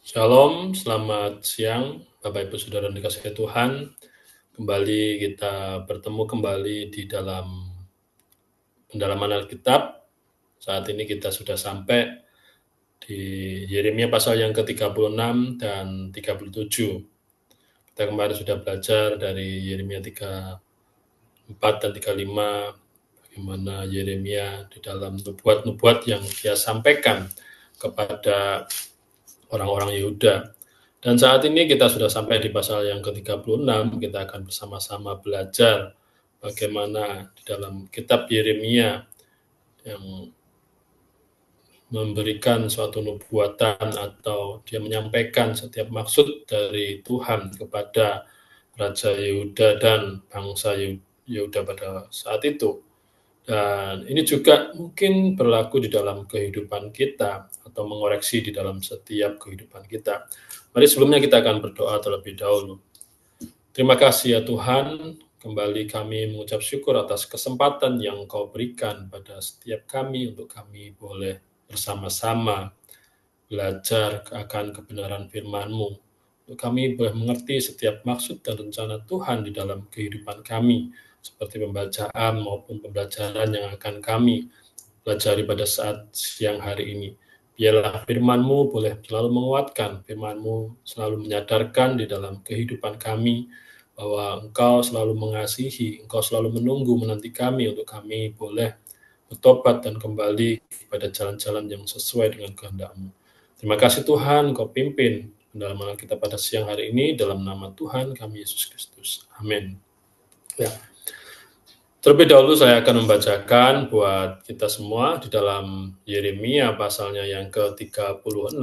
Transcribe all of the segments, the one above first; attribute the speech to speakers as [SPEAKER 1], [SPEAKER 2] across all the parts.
[SPEAKER 1] Shalom, selamat siang, Bapak Ibu Saudara yang dikasihi Tuhan. Kembali kita bertemu kembali di dalam pendalaman Alkitab. Saat ini kita sudah sampai di Yeremia pasal yang ke-36 dan 37. Kita kemarin sudah belajar dari Yeremia 34 dan 35, bagaimana Yeremia di dalam nubuat-nubuat yang dia sampaikan kepada orang-orang Yehuda. Dan saat ini kita sudah sampai di pasal yang ke-36, kita akan bersama-sama belajar bagaimana di dalam kitab Yeremia yang memberikan suatu nubuatan atau dia menyampaikan setiap maksud dari Tuhan kepada Raja Yehuda dan bangsa Yehuda pada saat itu. Dan ini juga mungkin berlaku di dalam kehidupan kita atau mengoreksi di dalam setiap kehidupan kita. Mari sebelumnya kita akan berdoa terlebih dahulu. Terima kasih ya Tuhan, kembali kami mengucap syukur atas kesempatan yang Kau berikan pada setiap kami untuk kami boleh bersama-sama belajar akan kebenaran firman-Mu. Untuk kami boleh mengerti setiap maksud dan rencana Tuhan di dalam kehidupan kami, seperti pembacaan maupun pembelajaran yang akan kami pelajari pada saat siang hari ini. Biarlah firman-Mu boleh selalu menguatkan, firman-Mu selalu menyadarkan di dalam kehidupan kami, bahwa Engkau selalu mengasihi, Engkau selalu menunggu, menanti kami untuk kami boleh bertobat dan kembali kepada jalan-jalan yang sesuai dengan kehendak-Mu. Terima kasih Tuhan, Engkau pimpin pendalaman kita pada siang hari ini, dalam nama Tuhan kami Yesus Kristus. Amin. Ya. Terlebih dahulu saya akan membacakan buat kita semua di dalam Yeremia pasalnya yang ke-36.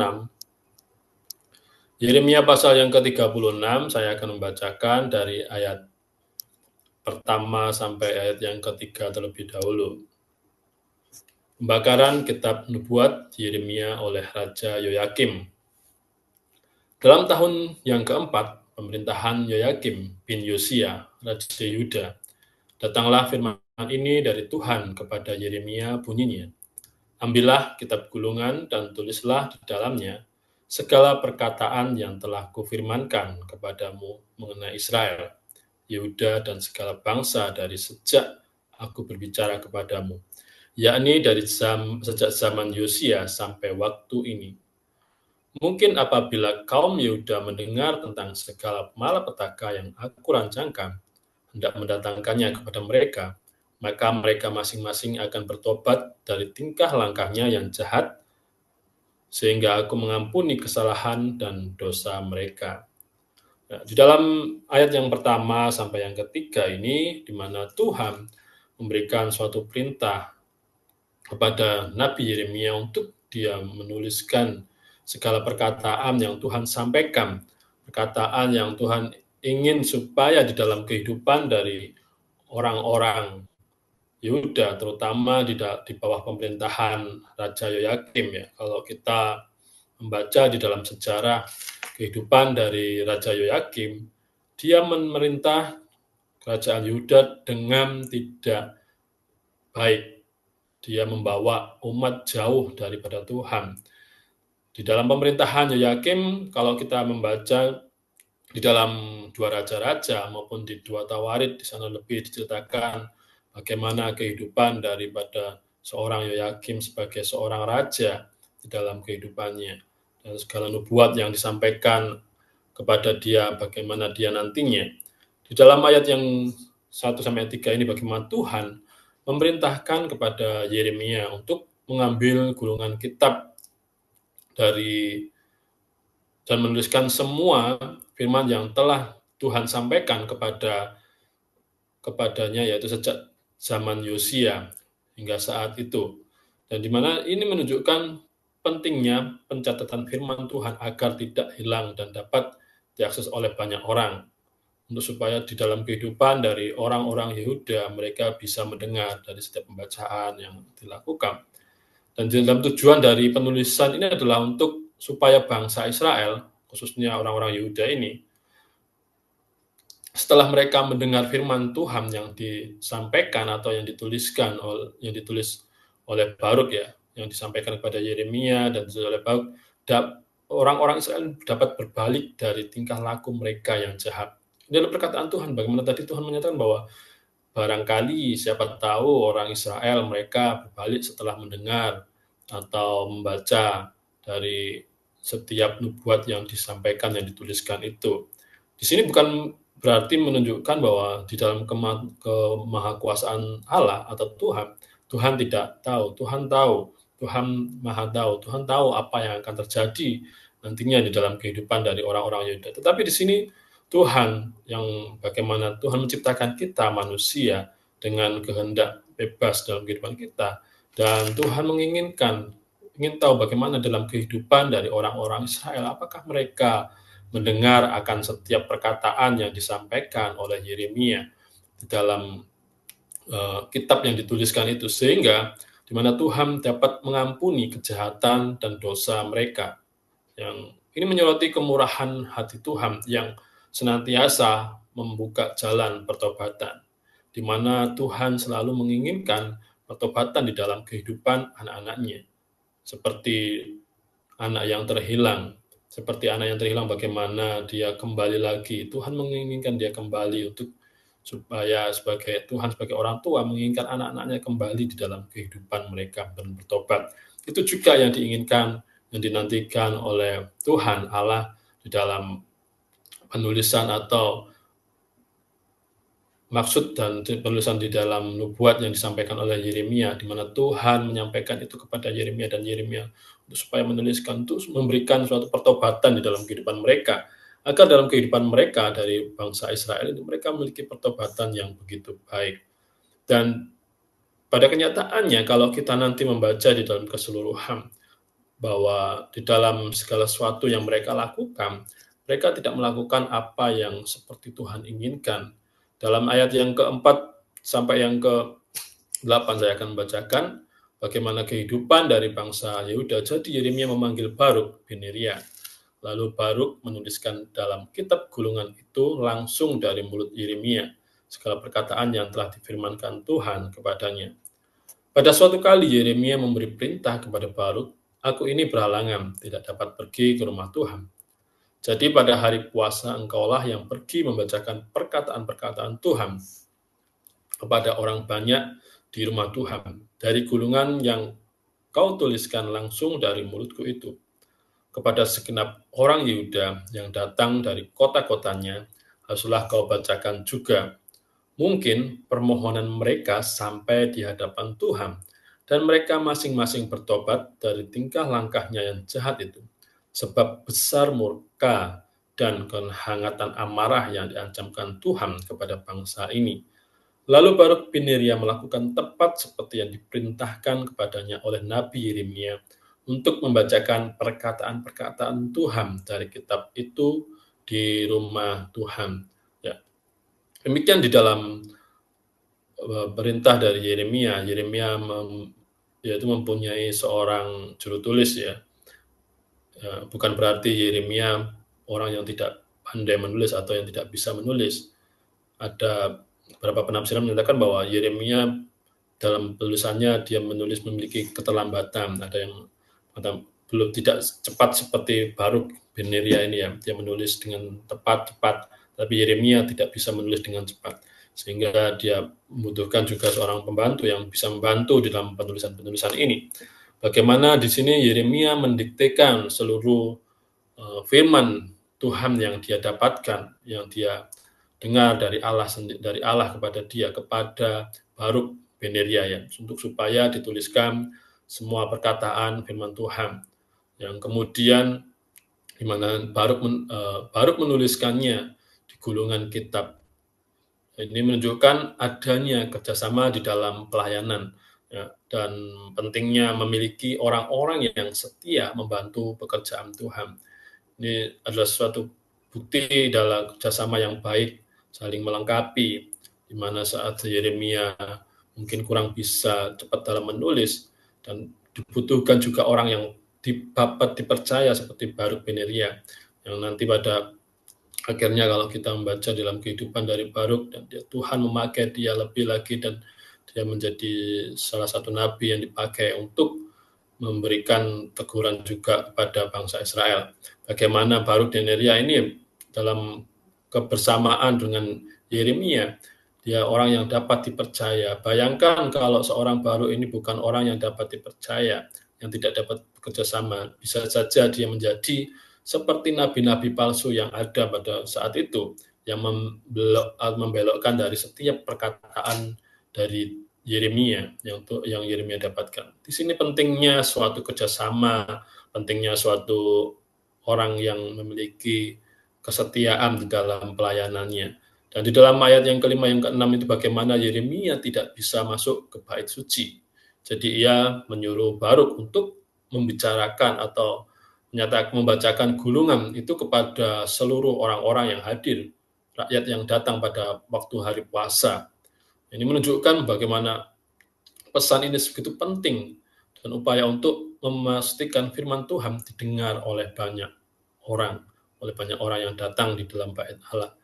[SPEAKER 1] Yeremia pasal yang ke-36, saya akan membacakan dari ayat pertama sampai ayat yang ketiga terlebih dahulu. Pembakaran kitab nubuat Yeremia oleh Raja Yoyakim. Dalam tahun yang keempat, pemerintahan Yoyakim bin Yosia, Raja Yehuda, datanglah firman ini dari Tuhan kepada Yeremia bunyinya. Ambillah kitab gulungan dan tulislah di dalamnya segala perkataan yang telah kufirmankan kepadamu mengenai Israel, Yehuda dan segala bangsa dari sejak aku berbicara kepadamu, yakni dari sejak zaman Yosia sampai waktu ini. Mungkin apabila kaum Yehuda mendengar tentang segala malapetaka yang aku rancangkan, hendak mendatangkannya kepada mereka, maka mereka masing-masing akan bertobat dari tingkah langkahnya yang jahat, sehingga aku mengampuni kesalahan dan dosa mereka. Nah, di dalam ayat yang pertama sampai yang ketiga ini, di mana Tuhan memberikan suatu perintah kepada Nabi Yeremia untuk dia menuliskan segala perkataan yang Tuhan sampaikan, perkataan yang Tuhan ingin supaya di dalam kehidupan dari orang-orang Yehuda, terutama di bawah pemerintahan Raja Yoyakim ya. Kalau kita membaca di dalam sejarah kehidupan dari Raja Yoyakim, dia memerintah kerajaan Yehuda dengan tidak baik. Dia membawa umat jauh daripada Tuhan. Di dalam pemerintahan Yoyakim, kalau kita membaca di dalam dua raja-raja maupun di dua Tawarid, di sana lebih diceritakan bagaimana kehidupan daripada seorang Yoyakim sebagai seorang raja di dalam kehidupannya, dan segala nubuat yang disampaikan kepada dia, bagaimana dia nantinya. Di dalam ayat yang 1-3 ini, bagaimana Tuhan memerintahkan kepada Yeremia untuk mengambil gulungan kitab dari dan menuliskan semua firman yang telah Tuhan sampaikan kepadanya, yaitu sejak zaman Yosia hingga saat itu. Dan di mana ini menunjukkan pentingnya pencatatan firman Tuhan agar tidak hilang dan dapat diakses oleh banyak orang, untuk supaya di dalam kehidupan dari orang-orang Yehuda mereka bisa mendengar dari setiap pembacaan yang dilakukan. Dan dalam tujuan dari penulisan ini adalah untuk supaya bangsa Israel, khususnya orang-orang Yehuda ini, setelah mereka mendengar firman Tuhan yang disampaikan atau yang ditulis oleh Baruk ya, yang disampaikan kepada Yeremia dan oleh Baruk, orang-orang Israel dapat berbalik dari tingkah laku mereka yang jahat. Dalam perkataan Tuhan, bagaimana tadi Tuhan menyatakan bahwa barangkali siapa tahu orang Israel mereka berbalik setelah mendengar atau membaca dari setiap nubuat yang disampaikan, yang dituliskan itu. Di sini bukan berarti menunjukkan bahwa di dalam kemahakuasaan Allah atau Tuhan, Tuhan tidak tahu, Tuhan tahu, Tuhan Maha tahu, Tuhan tahu apa yang akan terjadi nantinya di dalam kehidupan dari orang-orang Yehuda. Tetapi di sini Tuhan yang bagaimana Tuhan menciptakan kita manusia dengan kehendak bebas dalam kehidupan kita, dan Tuhan ingin tahu bagaimana dalam kehidupan dari orang-orang Israel, apakah mereka mendengar akan setiap perkataan yang disampaikan oleh Yeremia di dalam kitab yang dituliskan itu, sehingga di mana Tuhan dapat mengampuni kejahatan dan dosa mereka. Yang ini menyoroti kemurahan hati Tuhan yang senantiasa membuka jalan pertobatan, di mana Tuhan selalu menginginkan pertobatan di dalam kehidupan anak-anaknya, seperti anak yang terhilang. Seperti anak yang terhilang, bagaimana dia kembali lagi. Tuhan menginginkan dia kembali supaya Tuhan sebagai orang tua menginginkan anak-anaknya kembali di dalam kehidupan mereka dan bertobat. Itu juga yang diinginkan, yang dinantikan oleh Tuhan Allah di dalam penulisan atau maksud dan penulisan di dalam nubuat yang disampaikan oleh Yeremia, di mana Tuhan menyampaikan itu kepada Yeremia, dan Yeremia supaya menuliskan itu memberikan suatu pertobatan di dalam kehidupan mereka, agar dalam kehidupan mereka dari bangsa Israel itu mereka memiliki pertobatan yang begitu baik. Dan pada kenyataannya kalau kita nanti membaca di dalam keseluruhan, bahwa di dalam segala sesuatu yang mereka lakukan, mereka tidak melakukan apa yang seperti Tuhan inginkan. Dalam ayat yang keempat sampai yang ke-8 saya akan membacakan bagaimana kehidupan dari bangsa Yehuda. Jadi Yeremia memanggil Baruk bin Neria. Lalu Baruk menuliskan dalam kitab gulungan itu langsung dari mulut Yeremia segala perkataan yang telah difirmankan Tuhan kepadanya. Pada suatu kali Yeremia memberi perintah kepada Baruk, "Aku ini berhalangan, tidak dapat pergi ke rumah Tuhan. Jadi pada hari puasa engkaulah yang pergi membacakan perkataan-perkataan Tuhan kepada orang banyak di rumah Tuhan, dari gulungan yang kau tuliskan langsung dari mulutku itu. Kepada segenap orang Yehuda yang datang dari kota-kotanya, haruslah kau bacakan juga. Mungkin permohonan mereka sampai di hadapan Tuhan, dan mereka masing-masing bertobat dari tingkah langkahnya yang jahat itu. Sebab besar murka dan kehangatan amarah yang diancamkan Tuhan kepada bangsa ini." Lalu Baruk bin Neria melakukan tepat seperti yang diperintahkan kepadanya oleh Nabi Yeremia untuk membacakan perkataan-perkataan Tuhan dari kitab itu di rumah Tuhan. Ya. Demikian di dalam perintah dari Yeremia. Yeremia yaitu mempunyai seorang juru tulis, ya. Bukan berarti Yeremia orang yang tidak pandai menulis atau yang tidak bisa menulis. Ada beberapa penafsiran menyatakan bahwa Yeremia dalam tulisannya dia menulis memiliki keterlambatan. Ada yang belum tidak cepat seperti Baruk bin Neria ini, ya. Dia menulis dengan cepat, tapi Yeremia tidak bisa menulis dengan cepat. Sehingga dia membutuhkan juga seorang pembantu yang bisa membantu di dalam penulisan-penulisan ini. Bagaimana di sini Yeremia mendiktekan seluruh firman Tuhan yang dia dapatkan, yang dia dengar dari Allah kepada dia, kepada Baruk bin Neria, ya, untuk supaya dituliskan semua perkataan firman Tuhan, yang kemudian di mana Baruk menuliskannya di gulungan kitab. Ini menunjukkan adanya kerjasama di dalam pelayanan, ya, dan pentingnya memiliki orang-orang yang setia membantu pekerjaan Tuhan. Ini adalah suatu bukti dalam kerjasama yang baik, saling melengkapi, di mana saat Yeremia mungkin kurang bisa cepat dalam menulis, dan dibutuhkan juga orang yang dapat dipercaya seperti Baruk bin Neria, yang nanti pada akhirnya kalau kita membaca dalam kehidupan dari Baruk, dan Tuhan memakai dia lebih lagi, dan dia menjadi salah satu nabi yang dipakai untuk memberikan teguran juga kepada bangsa Israel. Bagaimana Baruk dan Neria ini dalam kebersamaan dengan Yeremia, dia orang yang dapat dipercaya. Bayangkan kalau seorang Baruk ini bukan orang yang dapat dipercaya, yang tidak dapat bekerja sama, bisa saja dia menjadi seperti nabi-nabi palsu yang ada pada saat itu, yang membelokkan dari setiap perkataan dari Yeremia yang Yeremia dapatkan. Di sini pentingnya suatu kerjasama, pentingnya suatu orang yang memiliki kesetiaan di dalam pelayanannya. Dan di dalam ayat yang kelima, yang keenam itu bagaimana Yeremia tidak bisa masuk ke bait suci. Jadi ia menyuruh Baruk untuk membicarakan atau membacakan gulungan itu kepada seluruh orang-orang yang hadir, rakyat yang datang pada waktu hari puasa. Ini menunjukkan bagaimana pesan ini begitu penting dan upaya untuk memastikan firman Tuhan didengar oleh banyak orang yang datang di dalam bait Allah.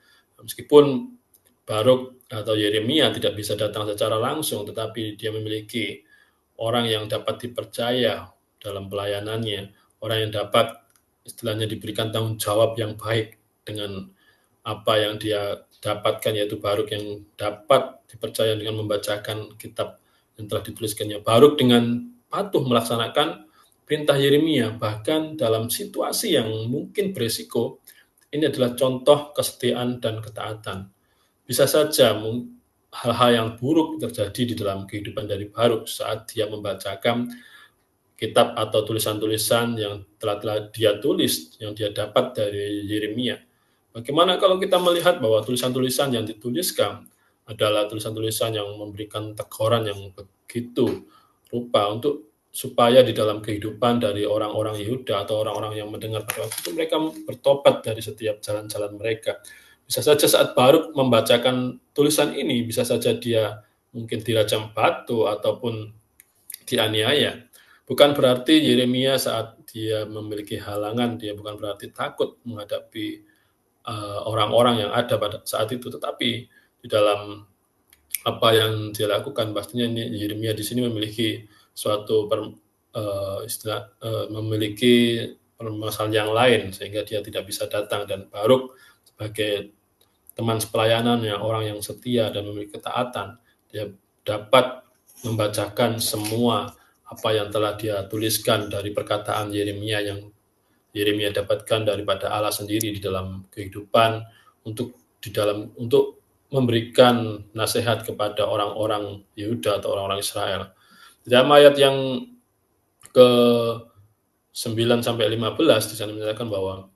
[SPEAKER 1] Meskipun Baruk atau Yeremia tidak bisa datang secara langsung, tetapi dia memiliki orang yang dapat dipercaya dalam pelayanannya, orang yang dapat istilahnya diberikan tanggung jawab yang baik dengan apa yang dia dapatkan, yaitu Baruk yang dapat dipercaya dengan membacakan kitab yang telah dituliskannya. Baruk dengan patuh melaksanakan perintah Yeremia, bahkan dalam situasi yang mungkin berisiko. Ini adalah contoh kesetiaan dan ketaatan. Bisa saja hal-hal yang buruk terjadi di dalam kehidupan dari Baruk saat dia membacakan kitab atau tulisan-tulisan yang telah dia tulis, yang dia dapat dari Yeremia. Bagaimana kalau kita melihat bahwa tulisan-tulisan yang dituliskan adalah tulisan-tulisan yang memberikan teguran yang begitu rupa supaya di dalam kehidupan dari orang-orang Yehuda atau orang-orang yang mendengar pada waktu itu mereka bertobat dari setiap jalan-jalan mereka. Bisa saja saat Baruk membacakan tulisan ini, bisa saja dia mungkin dirajam batu ataupun dianiaya. Bukan berarti Yeremia saat dia memiliki halangan, dia bukan berarti takut menghadapi orang-orang yang ada pada saat itu, tetapi di dalam apa yang dia lakukan, pastinya Yeremia di sini memiliki suatu memiliki permasalahan yang lain sehingga dia tidak bisa datang, dan Baruk sebagai teman sepelayanannya, orang yang setia dan memiliki ketaatan, dia dapat membacakan semua apa yang telah dia tuliskan dari perkataan Yeremia yang Yeremia dapatkan daripada Allah sendiri di dalam kehidupan untuk memberikan nasihat kepada orang-orang Yehuda atau orang-orang Israel. Dalam ayat yang ke-9 sampai 15 di sana menyatakan bahwa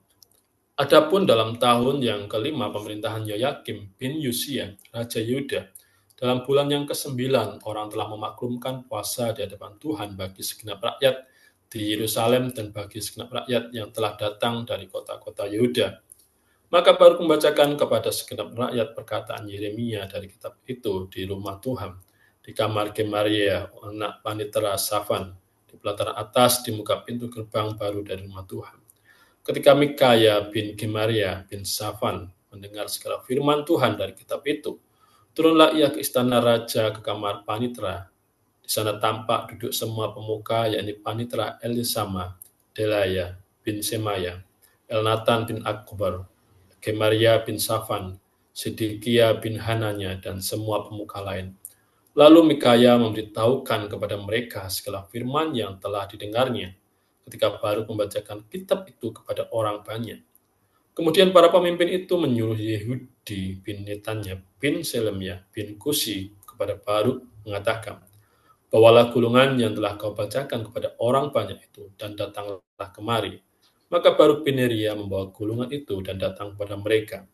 [SPEAKER 1] adapun dalam tahun yang kelima pemerintahan Yoyakim bin Yosia, Raja Yehuda, dalam bulan yang ke-9 orang telah memaklumkan puasa di hadapan Tuhan bagi segenap rakyat di Yerusalem dan bagi segenap rakyat yang telah datang dari kota-kota Yehuda. Maka Baruk membacakan kepada segenap rakyat perkataan Yeremia dari kitab itu di rumah Tuhan, di kamar Gemaria, anak panitera Safan, di pelataran atas di muka pintu gerbang baru dari rumah Tuhan. Ketika Mikaya bin Gemaria bin Safan mendengar segala firman Tuhan dari kitab itu, turunlah ia ke istana raja ke kamar panitera. Di sana tampak duduk semua pemuka, yakni panitera Elisama, Delaya bin Semaya, Elnatan bin Akbar, Gemaria bin Safan, Sedekia bin Hananya, dan semua pemuka lain. Lalu Mikaya memberitahukan kepada mereka segala firman yang telah didengarnya ketika Baruk membacakan kitab itu kepada orang banyak. Kemudian para pemimpin itu menyuruh Yehudi bin Netanya bin Selemia bin Kusi kepada Baruk mengatakan, bawalah gulungan yang telah kau bacakan kepada orang banyak itu dan datanglah kemari. Maka Baruk bin Neria membawa gulungan itu dan datang kepada mereka.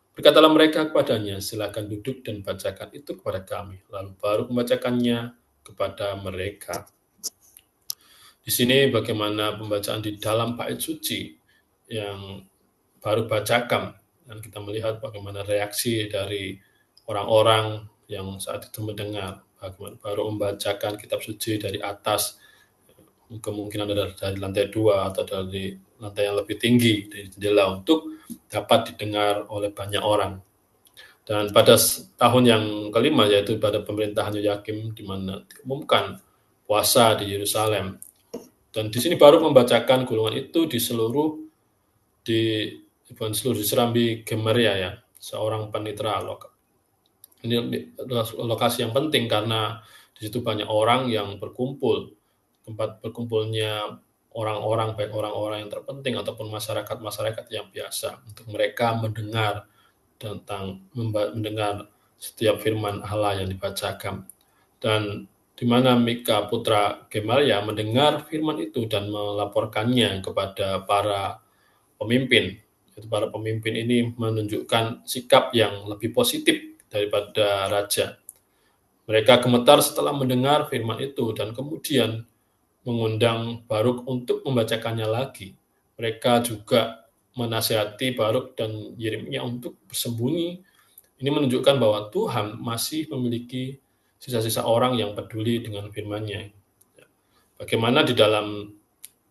[SPEAKER 1] Berkatalah mereka kepadanya, silakan duduk dan bacakan itu kepada kami. Lalu Baruk membacakannya kepada mereka. Di sini bagaimana pembacaan di dalam bait suci yang Baruk bacakan, dan kita melihat bagaimana reaksi dari orang-orang yang saat itu mendengar. Bagaimana Baruk membacakan kitab suci dari atas, kemungkinan dari lantai 2 atau dari lantai yang lebih tinggi dari jendela untuk dapat didengar oleh banyak orang. Dan pada tahun yang kelima, yaitu pada pemerintahan Yoyakim, di mana diumumkan puasa di Yerusalem, Dan di sini baru membacakan gulungan itu di serambi Gemeria ya, seorang panitera lokal. Ini lokasi yang penting karena di situ banyak orang yang berkumpul, tempat berkumpulnya orang-orang, baik orang-orang yang terpenting ataupun masyarakat-masyarakat yang biasa, untuk mereka mendengar setiap firman Allah yang dibacakan. Dan di mana Mika putra Gemalia mendengar firman itu dan melaporkannya kepada para pemimpin. Para pemimpin ini menunjukkan sikap yang lebih positif daripada raja. Mereka gemetar setelah mendengar firman itu dan kemudian mengundang Baruk untuk membacakannya lagi. Mereka juga menasihati Baruk dan Yeremia untuk bersembunyi. Ini menunjukkan bahwa Tuhan masih memiliki sisa-sisa orang yang peduli dengan firman-Nya. Bagaimana di dalam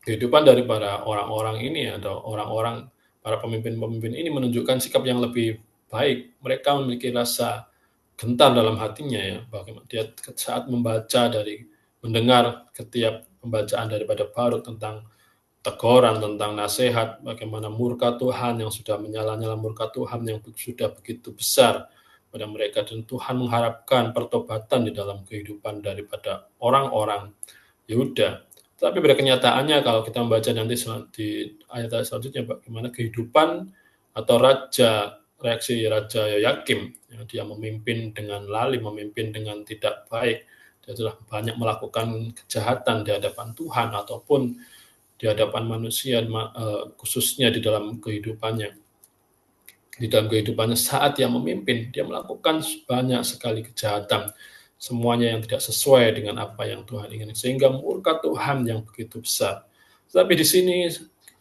[SPEAKER 1] kehidupan dari para orang-orang ini atau orang-orang para pemimpin-pemimpin ini menunjukkan sikap yang lebih baik. Mereka memiliki rasa gentar dalam hatinya ya, bagaimana dia saat mendengar setiap pembacaan daripada Baruk tentang teguran, tentang nasihat, bagaimana murka Tuhan yang sudah menyala-nyala, murka Tuhan yang sudah begitu besar pada mereka, dan Tuhan mengharapkan pertobatan di dalam kehidupan daripada orang-orang Yehuda. Tapi pada kenyataannya kalau kita membaca nanti di ayat selanjutnya bagaimana kehidupan atau reaksi Raja Yoyakim, yang dia memimpin dengan lalim, memimpin dengan tidak baik. Dia telah banyak melakukan kejahatan di hadapan Tuhan ataupun di hadapan manusia, khususnya di dalam kehidupannya. Di dalam kehidupannya saat dia memimpin, dia melakukan banyak sekali kejahatan. Semuanya yang tidak sesuai dengan apa yang Tuhan ingin, sehingga murka Tuhan yang begitu besar. Tapi di sini,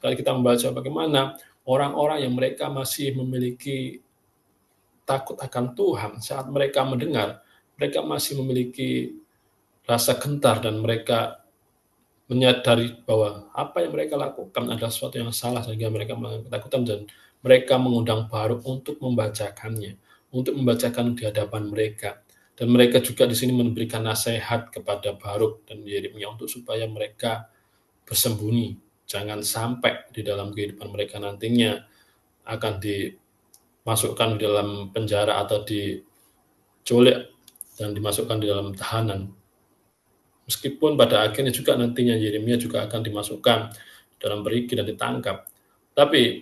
[SPEAKER 1] kalau kita membaca bagaimana orang-orang yang mereka masih memiliki takut akan Tuhan, saat mereka mendengar, mereka masih memiliki rasa gentar dan mereka menyadari bahwa apa yang mereka lakukan adalah sesuatu yang salah, sehingga mereka mengalami ketakutan dan mereka mengundang Baruk untuk membacakannya, untuk membacakan di hadapan mereka. Dan mereka juga di sini memberikan nasihat kepada Baruk dan Yeremia untuk supaya mereka bersembunyi. Jangan sampai di dalam kehidupan mereka nantinya akan dimasukkan di dalam penjara atau diculik dan dimasukkan di dalam tahanan. Meskipun pada akhirnya juga nantinya Yeremia juga akan dimasukkan dalam perigi dan ditangkap. Tapi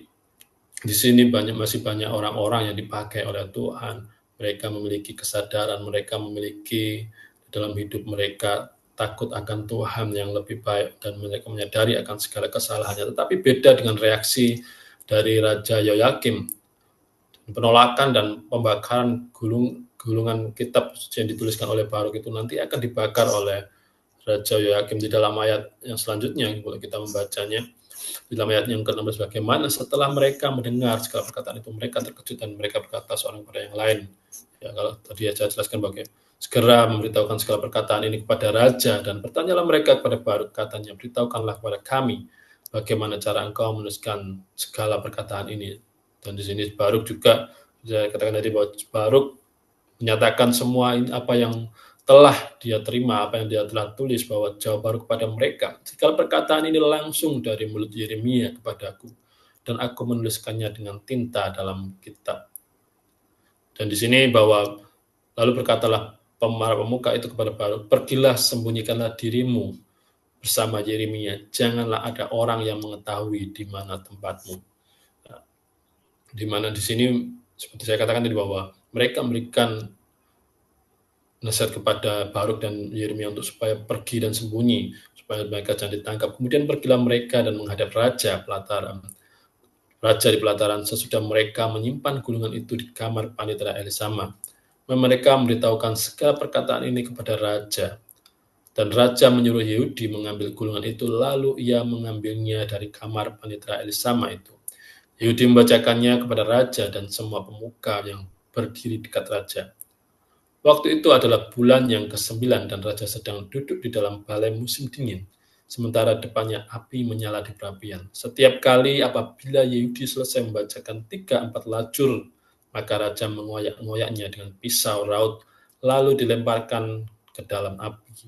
[SPEAKER 1] di sini masih banyak orang-orang yang dipakai oleh Tuhan. Mereka memiliki kesadaran, mereka memiliki dalam hidup mereka takut akan Tuhan yang lebih baik dan mereka menyadari akan segala kesalahannya. Tetapi beda dengan reaksi dari Raja Yoyakim. Penolakan dan pembakaran gulungan kitab yang dituliskan oleh Baruk itu nanti akan dibakar oleh Raja Yoyakim di dalam ayat yang selanjutnya. Boleh kita membacanya. Di dalam ayat yang ke-16, bagaimana setelah mereka mendengar segala perkataan itu, mereka terkejut dan mereka berkata seorang kepada yang lain. Ya, kalau tadi saya jelaskan bagaimana segera memberitahukan segala perkataan ini kepada raja dan bertanyalah mereka kepada Baruk, katanya, beritahukanlah kepada kami bagaimana cara engkau menuliskan segala perkataan ini. Dan di sini Baruk juga, saya katakan tadi bahwa Baruk menyatakan semua apa yang telah dia terima, apa yang dia telah tulis, bahwa jawaban kepada mereka. Segala perkataan ini langsung dari mulut Yeremia kepadaku, dan aku menuliskannya dengan tinta dalam kitab. Dan di sini bahwa lalu berkatalah para pemuka itu kepada Baruk, pergilah sembunyikanlah dirimu bersama Yeremia, janganlah ada orang yang mengetahui di mana tempatmu. Nah, di mana di sini seperti saya katakan tadi bahwa mereka memberikan nasihat kepada Baruk dan Yeremia untuk supaya pergi dan sembunyi, supaya mereka jangan ditangkap. Kemudian pergilah mereka dan menghadap raja pelataran. Raja di pelataran sesudah mereka menyimpan gulungan itu di kamar panitera Elisama. Mereka memberitahukan segala perkataan ini kepada raja. Dan raja menyuruh Yehudi mengambil gulungan itu, lalu ia mengambilnya dari kamar panitera Elisama itu. Yehudi membacakannya kepada raja dan semua pemuka yang berdiri dekat raja. Waktu itu adalah bulan yang ke-9 dan raja sedang duduk di dalam balai musim dingin, sementara depannya api menyala di perapian. Setiap kali apabila Yehudi selesai membacakan 3-4 lajur, maka raja mengoyak-ngoyaknya dengan pisau raut, lalu dilemparkan ke dalam api.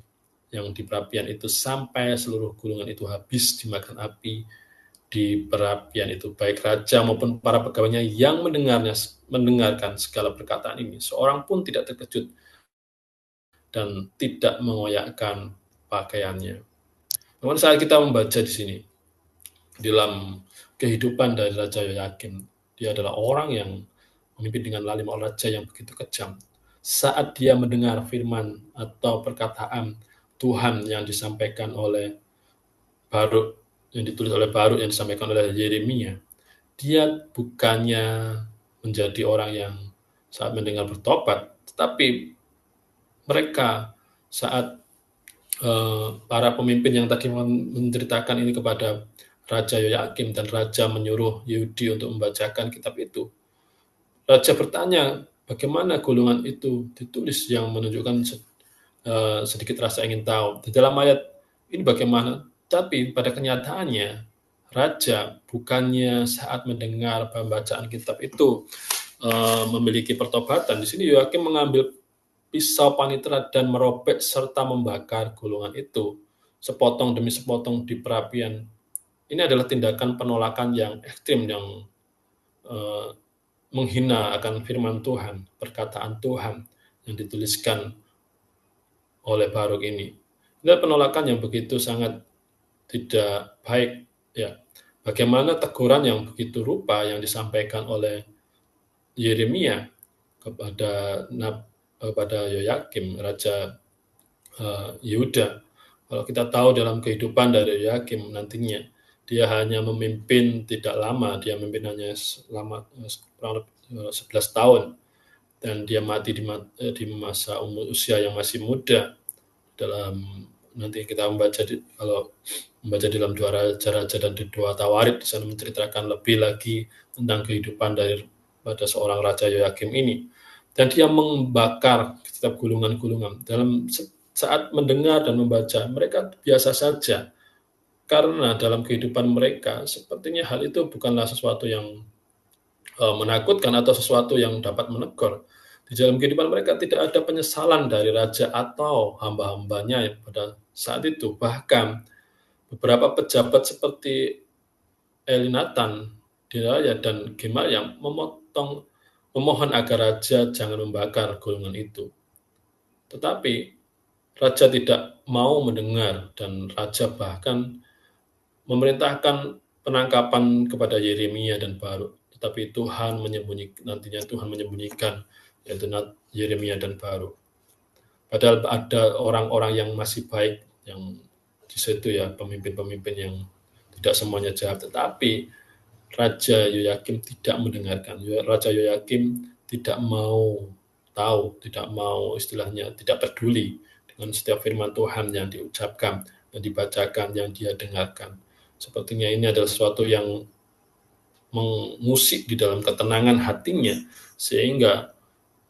[SPEAKER 1] yang di perapian itu sampai seluruh gulungan itu habis dimakan api di perapian itu, baik raja maupun para pegawainya yang mendengarkan segala perkataan ini. Seorang pun tidak terkejut dan tidak mengoyakkan pakaiannya. Namun saat kita membaca di sini, dalam kehidupan dari Raja Yoyakim, dia adalah orang yang memimpin dengan lalim, orang raja yang begitu kejam. Saat dia mendengar firman atau perkataan Tuhan yang disampaikan oleh Baruk, yang ditulis oleh Baruk, yang disampaikan oleh Yeremia, dia bukannya menjadi orang yang saat mendengar bertobat, tetapi mereka saat para pemimpin yang tadi menceritakan ini kepada Raja Yoyakim dan Raja menyuruh Yehudi untuk membacakan kitab itu. Raja bertanya, bagaimana golongan itu ditulis yang menunjukkan sedikit rasa ingin tahu. Di dalam ayat ini bagaimana? Tapi pada kenyataannya, Raja bukannya saat mendengar pembacaan kitab itu memiliki pertobatan. Di sini Yoyakim mengambil pisau panitera dan merobek serta membakar golongan itu sepotong demi sepotong di perapian. Ini adalah tindakan penolakan yang ekstrim, yang menghina akan firman Tuhan, perkataan Tuhan yang dituliskan oleh Baruk ini. Ini penolakan yang begitu sangat tidak baik. Ya, bagaimana teguran yang begitu rupa yang disampaikan oleh Yeremia kepada Yoyakim, Raja Yehuda. Kalau kita tahu dalam kehidupan dari Yoyakim nantinya, dia hanya memimpin tidak lama, dia memimpin hanya selama kurang lebih 11 tahun, dan dia mati di masa usia yang masih muda. Dalam nanti kita kalau membaca dalam 2 Raja-Raja dan 2 Tawarik, di sana menceritakan lebih lagi tentang kehidupan pada seorang Raja Yoyakim ini. Dan dia membakar setiap gulungan-gulungan. Dalam saat mendengar dan membaca, mereka biasa saja. Karena dalam kehidupan mereka, sepertinya hal itu bukanlah sesuatu yang menakutkan atau sesuatu yang dapat menegur. Di dalam kehidupan mereka tidak ada penyesalan dari raja atau hamba-hambanya pada saat itu. Bahkan beberapa pejabat seperti Elinatan, Delaya, dan Gemaria memohon agar raja jangan membakar golongan itu. Tetapi raja tidak mau mendengar, dan raja bahkan memerintahkan penangkapan kepada Yeremia dan Baruk. Tetapi nantinya Tuhan menyembunyikan, yaitu Yeremia dan Baruk. Padahal ada orang-orang yang masih baik yang di situ, ya, pemimpin-pemimpin yang tidak semuanya jahat, tetapi Raja Yoyakim tidak mendengarkan. Raja Yoyakim tidak mau tahu, tidak mau, istilahnya tidak peduli dengan setiap firman Tuhan yang diucapkan dan dibacakan, yang dia dengarkan. Sepertinya ini adalah sesuatu yang mengusik di dalam ketenangan hatinya, sehingga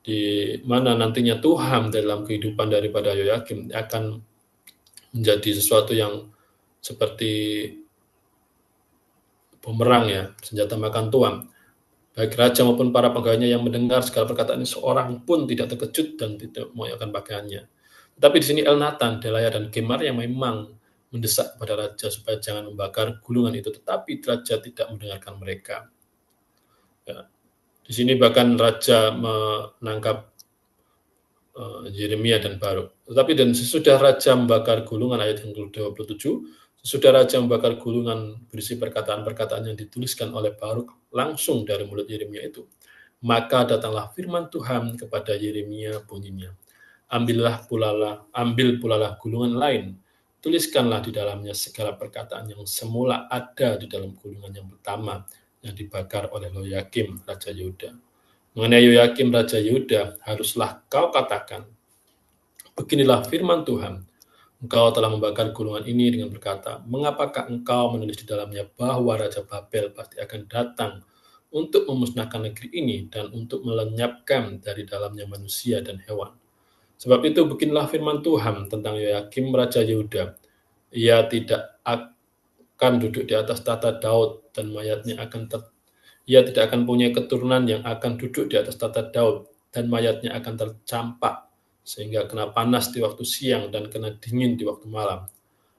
[SPEAKER 1] di mana nantinya Tuhan dalam kehidupan daripada Yoyakim akan menjadi sesuatu yang seperti bumerang, ya, senjata makan tuan. Baik raja maupun para pegawainya yang mendengar segala perkataan ini, seorang pun tidak terkejut dan tidak mengoyakkan pakaiannya. Tetapi di sini Elnatan, Delaya, dan Gemaria yang memang mendesak kepada raja supaya jangan membakar gulungan itu, tetapi raja tidak mendengarkan mereka. Ya. Di sini bahkan raja menangkap Yeremia dan Baruk. Tetapi dan sesudah raja membakar gulungan, ayat yang ke-27, sesudah raja membakar gulungan berisi perkataan-perkataan yang dituliskan oleh Baruk langsung dari mulut Yeremia itu, maka datanglah firman Tuhan kepada Yeremia bunyinya, ambil pulalah gulungan lain, tuliskanlah di dalamnya segala perkataan yang semula ada di dalam gulungan yang pertama yang dibakar oleh Yoyakim, Raja Yehuda. Mengenai Yoyakim, Raja Yehuda, haruslah kau katakan, beginilah firman Tuhan, engkau telah membakar gulungan ini dengan berkata, mengapakah engkau menulis di dalamnya bahwa Raja Babel pasti akan datang untuk memusnahkan negeri ini dan untuk melenyapkan dari dalamnya manusia dan hewan. Sebab itu beginilah firman Tuhan tentang Yoyakim, Raja Yehuda, ia tidak akan duduk di atas tahta Daud dan mayatnya ia tidak akan punya keturunan yang akan duduk di atas tahta Daud dan mayatnya akan tercampak sehingga kena panas di waktu siang dan kena dingin di waktu malam.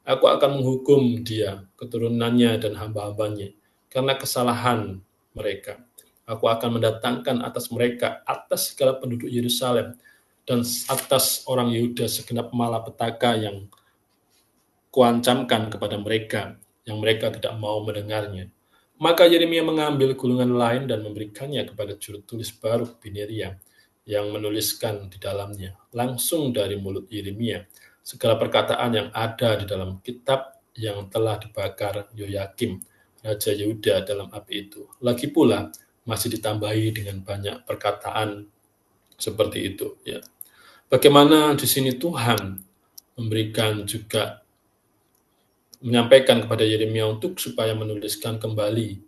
[SPEAKER 1] Aku akan menghukum dia, keturunannya dan hamba-hambanya, karena kesalahan mereka. Aku akan mendatangkan atas mereka, atas segala penduduk Yerusalem, dan atas orang Yehuda segenap malapetaka yang kuancamkan kepada mereka, yang mereka tidak mau mendengarnya. Maka Yeremia mengambil gulungan lain dan memberikannya kepada juru tulis Baruk bin Neria, yang menuliskan di dalamnya, langsung dari mulut Yeremia, segala perkataan yang ada di dalam kitab yang telah dibakar Yoyakim, Raja Yehuda dalam api itu. Lagi pula, masih ditambahi dengan banyak perkataan seperti itu. Ya. Bagaimana di sini Tuhan memberikan juga menyampaikan kepada Yeremia untuk supaya menuliskan kembali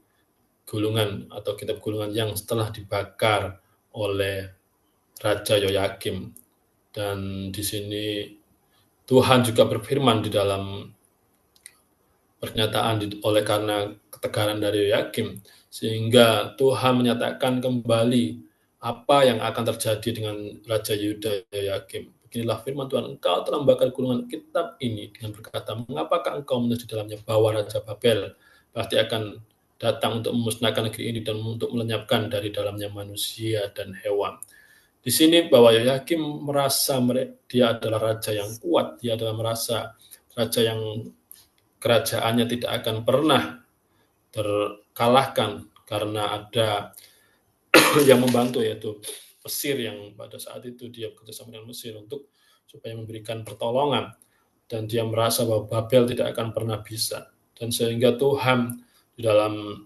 [SPEAKER 1] gulungan atau kitab gulungan yang setelah dibakar oleh Raja Yoyakim. Dan di sini Tuhan juga berfirman di dalam pernyataan oleh karena ketegaran dari Yoyakim, sehingga Tuhan menyatakan kembali apa yang akan terjadi dengan Raja Yehuda Yoyakim. Beginilah firman Tuhan, engkau telah membakar gulungan kitab ini dengan berkata, mengapakah engkau menulis di dalamnya bahwa Raja Babel pasti akan datang untuk memusnahkan negeri ini dan untuk melenyapkan dari dalamnya manusia dan hewan. Di sini bahwa Yoyakim merasa dia adalah raja yang kuat, dia adalah merasa raja yang kerajaannya tidak akan pernah terkalahkan karena ada yang membantu, yaitu Mesir, yang pada saat itu dia bekerjasama dengan Mesir untuk supaya memberikan pertolongan, dan dia merasa bahwa Babel tidak akan pernah bisa. Dan sehingga Tuhan di dalam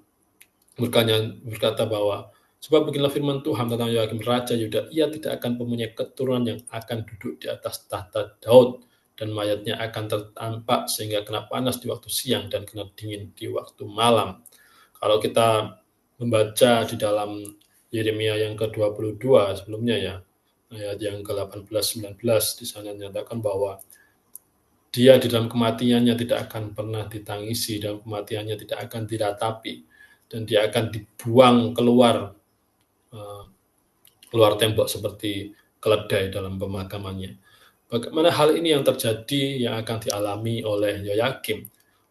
[SPEAKER 1] berkata bahwa sebab beginilah firman Tuhan tentang Yoyakim Raja Yuda, ia tidak akan mempunyai keturunan yang akan duduk di atas tahta Daud, dan mayatnya akan tertampak sehingga kena panas di waktu siang dan kena dingin di waktu malam. Kalau kita membaca di dalam Yeremia yang ke-22 sebelumnya ya, ayat yang ke-18-19, di sana nyatakan bahwa dia di dalam kematiannya tidak akan pernah ditangisi, dalam kematiannya tidak akan diratapi, dan dia akan dibuang keluar tembok seperti keledai dalam pemakamannya. Bagaimana hal ini yang terjadi yang akan dialami oleh Yoyakim,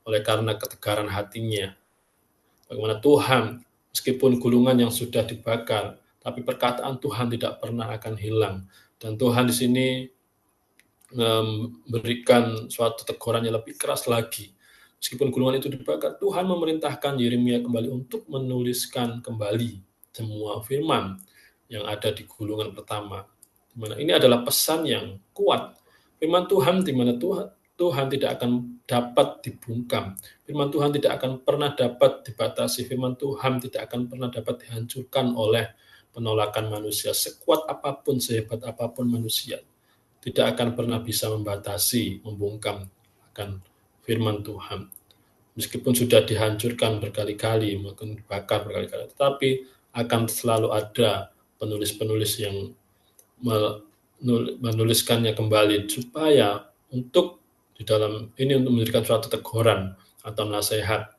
[SPEAKER 1] oleh karena ketegaran hatinya. Bagaimana Tuhan, meskipun gulungan yang sudah dibakar, tapi perkataan Tuhan tidak pernah akan hilang. Dan Tuhan di sini memberikan suatu teguran yang lebih keras lagi. Meskipun gulungan itu dibakar, Tuhan memerintahkan Yeremia kembali untuk menuliskan kembali semua firman yang ada di gulungan pertama. Dimana ini adalah pesan yang kuat. Firman Tuhan di mana Tuhan tidak akan dapat dibungkam. Firman Tuhan tidak akan pernah dapat dibatasi. Firman Tuhan tidak akan pernah dapat dihancurkan oleh penolakan manusia. Sekuat apapun, sehebat apapun manusia, tidak akan pernah bisa membatasi, membungkam akan firman Tuhan. Meskipun sudah dihancurkan berkali-kali, mungkin dibakar berkali-kali, tetapi akan selalu ada penulis-penulis yang menuliskannya kembali supaya untuk di dalam ini untuk memberikan suatu teguran atau nasihat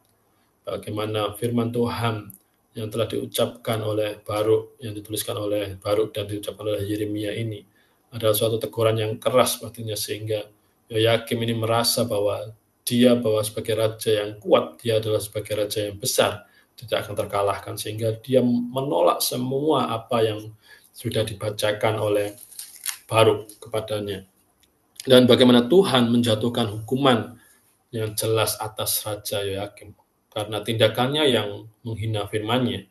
[SPEAKER 1] bagaimana firman Tuhan yang telah diucapkan oleh Baruk, yang dituliskan oleh Baruk dan diucapkan oleh Yeremia ini adalah suatu teguran yang keras pastinya, sehingga Yoyakim ini merasa bahwa dia sebagai raja yang kuat, dia adalah sebagai raja yang besar, tidak akan terkalahkan, sehingga dia menolak semua apa yang sudah dibacakan oleh Baruk kepadanya. Dan bagaimana Tuhan menjatuhkan hukuman yang jelas atas Raja Yoyakim karena tindakannya yang menghina firman-Nya,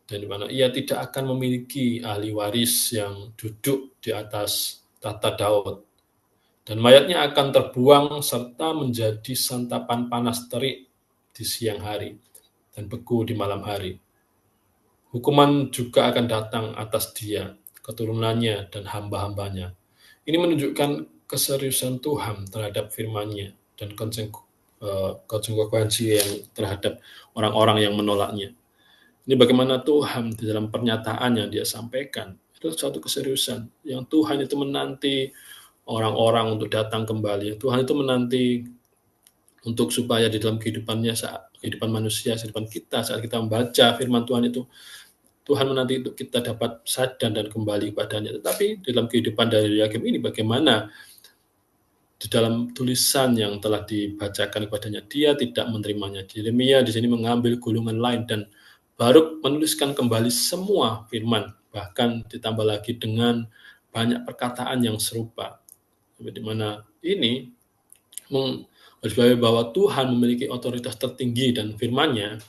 [SPEAKER 1] dan di mana ia tidak akan memiliki ahli waris yang duduk di atas tahta Daud, dan mayatnya akan terbuang serta menjadi santapan panas terik di siang hari dan beku di malam hari. Hukuman juga akan datang atas dia, keturunannya, dan hamba-hambanya. Ini menunjukkan keseriusan Tuhan terhadap firman-Nya dan konsekuensi yang terhadap orang-orang yang menolaknya. Ini bagaimana Tuhan di dalam pernyataan yang dia sampaikan, itu suatu keseriusan yang Tuhan itu menanti orang-orang untuk datang kembali. Tuhan itu menanti untuk supaya di dalam kehidupan manusia, kehidupan kita, saat kita membaca firman Tuhan itu, Tuhan menanti untuk kita dapat sadar dan kembali kepadanya. Tetapi dalam kehidupan dari Yoyakim ini bagaimana di dalam tulisan yang telah dibacakan kepadanya, dia tidak menerimanya. Yeremia di sini mengambil gulungan lain dan baru menuliskan kembali semua firman, bahkan ditambah lagi dengan banyak perkataan yang serupa. Di mana ini menggarisbawahi bahwa Tuhan memiliki otoritas tertinggi dan firman-Nya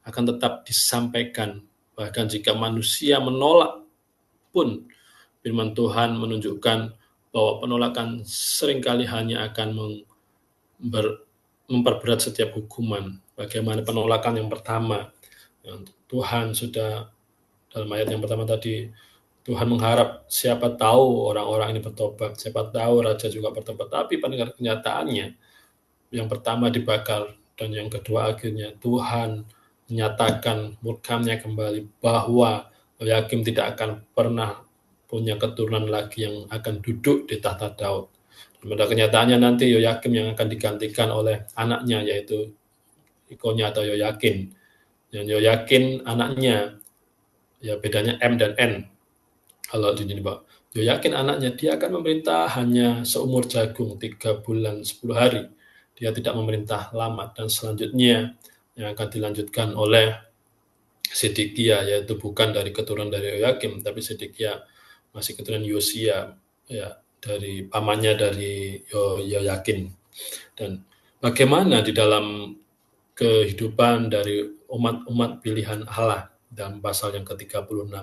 [SPEAKER 1] akan tetap disampaikan. Bahkan jika manusia menolak pun, firman Tuhan menunjukkan bahwa penolakan seringkali hanya akan memperberat setiap hukuman. Bagaimana penolakan yang pertama, Tuhan sudah dalam ayat yang pertama tadi, Tuhan mengharap siapa tahu orang-orang ini bertobat, siapa tahu raja juga bertobat. Tapi pada kenyataannya, yang pertama dibakar, dan yang kedua akhirnya Tuhan menyatakan murkanya kembali bahwa Yoyakim tidak akan pernah punya keturunan lagi yang akan duduk di tahta Daud. Pada kenyataannya nanti Yoyakim yang akan digantikan oleh anaknya, yaitu Ikonya atau Yoyakin. Dan Yoyakin anaknya, ya bedanya M dan N. Kalau di sini Pak, Yoyakin anaknya, dia akan memerintah hanya seumur jagung 3 bulan 10 hari. Dia tidak memerintah lama. Dan selanjutnya yang akan dilanjutkan oleh Sedekia, yaitu bukan dari keturunan dari Yoyakim, tapi Sedekia masih keturunan Yosia, ya, dari pamannya dari Yoyakin. Dan bagaimana di dalam kehidupan dari umat-umat pilihan Allah dalam pasal yang ke-36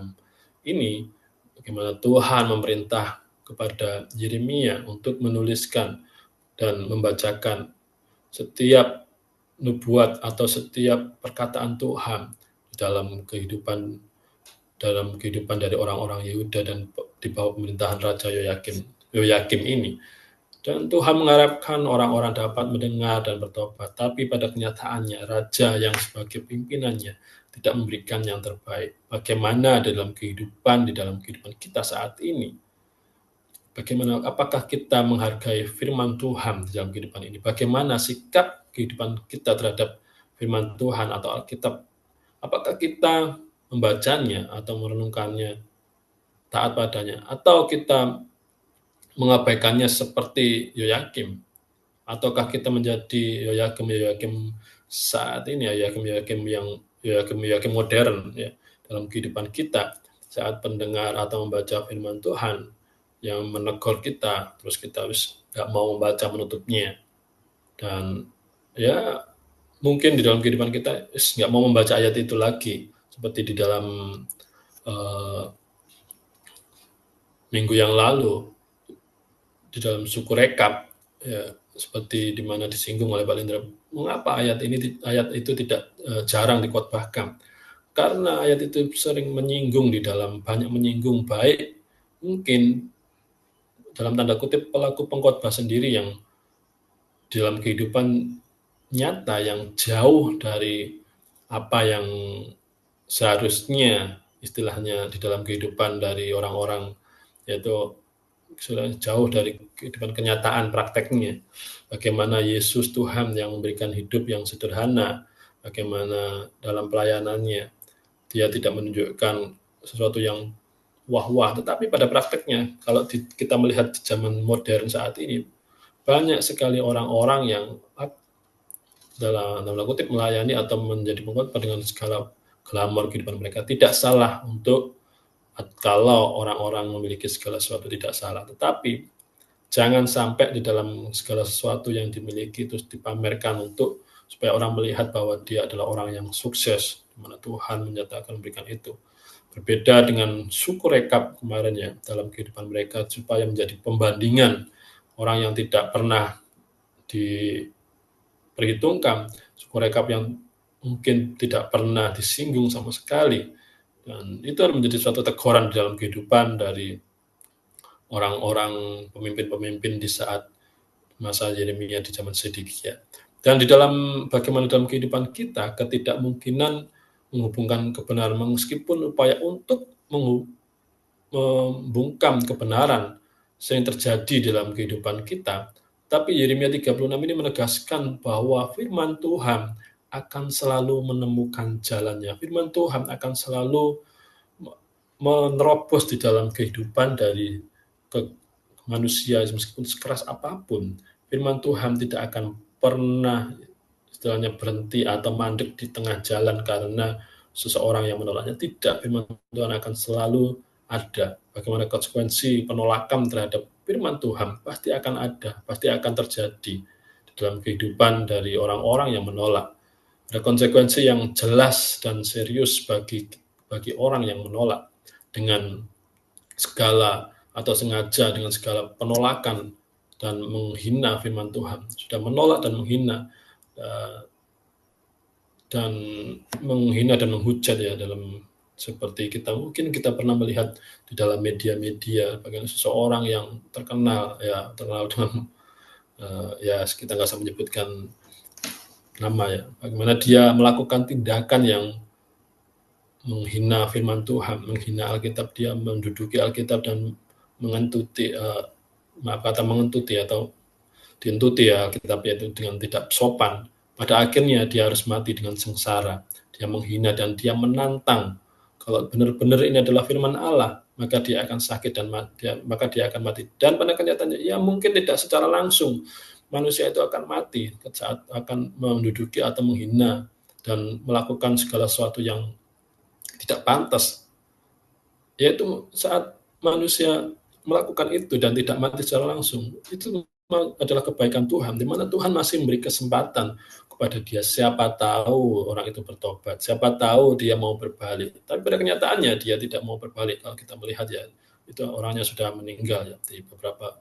[SPEAKER 1] ini, bagaimana Tuhan memerintah kepada Yeremia untuk menuliskan dan membacakan setiap nubuat atau setiap perkataan Tuhan dalam kehidupan dari orang-orang Yehuda dan di bawah pemerintahan Raja Yoyakim ini. Dan Tuhan mengharapkan orang-orang dapat mendengar dan bertobat, tapi pada kenyataannya raja yang sebagai pimpinannya tidak memberikan yang terbaik. Bagaimana dalam kehidupan kita saat ini? Bagaimana, apakah kita menghargai firman Tuhan dalam kehidupan ini? Bagaimana sikap kehidupan kita terhadap firman Tuhan atau Alkitab? Apakah kita membacanya atau merenungkannya, taat padanya, atau kita mengabaikannya seperti Yoyakim? Ataukah kita menjadi Yoyakim saat ini, Yoyakim modern ya, dalam kehidupan kita saat pendengar atau membaca firman Tuhan yang menegur kita, terus kita nggak mau membaca, menutupnya. Dan ya mungkin di dalam kehidupan kita nggak mau membaca ayat itu lagi, seperti di dalam minggu yang lalu di dalam suku rekap, ya, seperti di mana disinggung oleh Pak Lindra, mengapa ayat itu tidak jarang dikhotbahkan? Karena ayat itu sering banyak menyinggung, baik mungkin dalam tanda kutip pelaku pengkhotbah sendiri yang dalam kehidupan nyata yang jauh dari apa yang seharusnya istilahnya di dalam kehidupan dari orang-orang, yaitu sudah jauh dari kehidupan kenyataan prakteknya. Bagaimana Yesus Tuhan yang memberikan hidup yang sederhana, bagaimana dalam pelayanannya dia tidak menunjukkan sesuatu yang wah-wah, tetapi pada prakteknya kalau kita melihat di zaman modern saat ini, banyak sekali orang-orang yang dalam kutip melayani atau menjadi pengkhotbah dengan segala glamor kehidupan mereka. Tidak salah untuk kalau orang-orang memiliki segala sesuatu, tidak salah. Tetapi jangan sampai di dalam segala sesuatu yang dimiliki terus dipamerkan supaya orang melihat bahwa dia adalah orang yang sukses, di mana Tuhan menyatakan memberikan itu. Berbeda dengan suku rekap kemarin ya, dalam kehidupan mereka supaya menjadi pembandingan orang yang tidak pernah diperhitungkan, suku rekap yang mungkin tidak pernah disinggung sama sekali. Dan itu menjadi suatu teguran dalam kehidupan dari orang-orang pemimpin-pemimpin di saat masa Yeremia di zaman Sedekia. Dan bagaimana dalam kehidupan kita, ketidakmungkinan menghubungkan kebenaran, meskipun upaya untuk membungkam kebenaran sering terjadi dalam kehidupan kita. Tapi Yeremia 36 ini menegaskan bahwa firman Tuhan akan selalu menemukan jalannya. Firman Tuhan akan selalu menerobos di dalam kehidupan dari manusia, meskipun sekeras apapun, firman Tuhan tidak akan pernah istilahnya berhenti atau mandek di tengah jalan karena seseorang yang menolaknya. Tidak, firman Tuhan akan selalu ada. Bagaimana konsekuensi penolakan terhadap firman Tuhan pasti akan ada, pasti akan terjadi di dalam kehidupan dari orang-orang yang menolak. Ada konsekuensi yang jelas dan serius bagi orang yang menolak dengan segala atau sengaja dengan segala penolakan dan menghina firman Tuhan. Sudah menolak dan menghina dan menghujat ya, dalam seperti mungkin kita pernah melihat di dalam media-media bagaimana seseorang yang terkenal dengan ya kita nggak usah menyebutkan nama ya, bagaimana dia melakukan tindakan yang menghina firman Tuhan, menghina Alkitab, dia menduduki Alkitab dan mengentuti atau dientuti ya Alkitab itu dengan tidak sopan. Pada akhirnya dia harus mati dengan sengsara. Dia menghina dan dia menantang. Kalau benar-benar ini adalah firman Allah, maka dia akan sakit dan maka dia akan mati. Dan pada kenyataannya, ya mungkin tidak secara langsung manusia itu akan mati saat akan menduduki atau menghina dan melakukan segala sesuatu yang tidak pantas. Yaitu saat manusia melakukan itu dan tidak mati secara langsung, itu adalah kebaikan Tuhan, di mana Tuhan masih memberi kesempatan kepada dia. Siapa tahu orang itu bertobat, siapa tahu dia mau berbalik. Tapi pada kenyataannya dia tidak mau berbalik. Kalau kita melihat ya, itu orangnya sudah meninggal ya di beberapa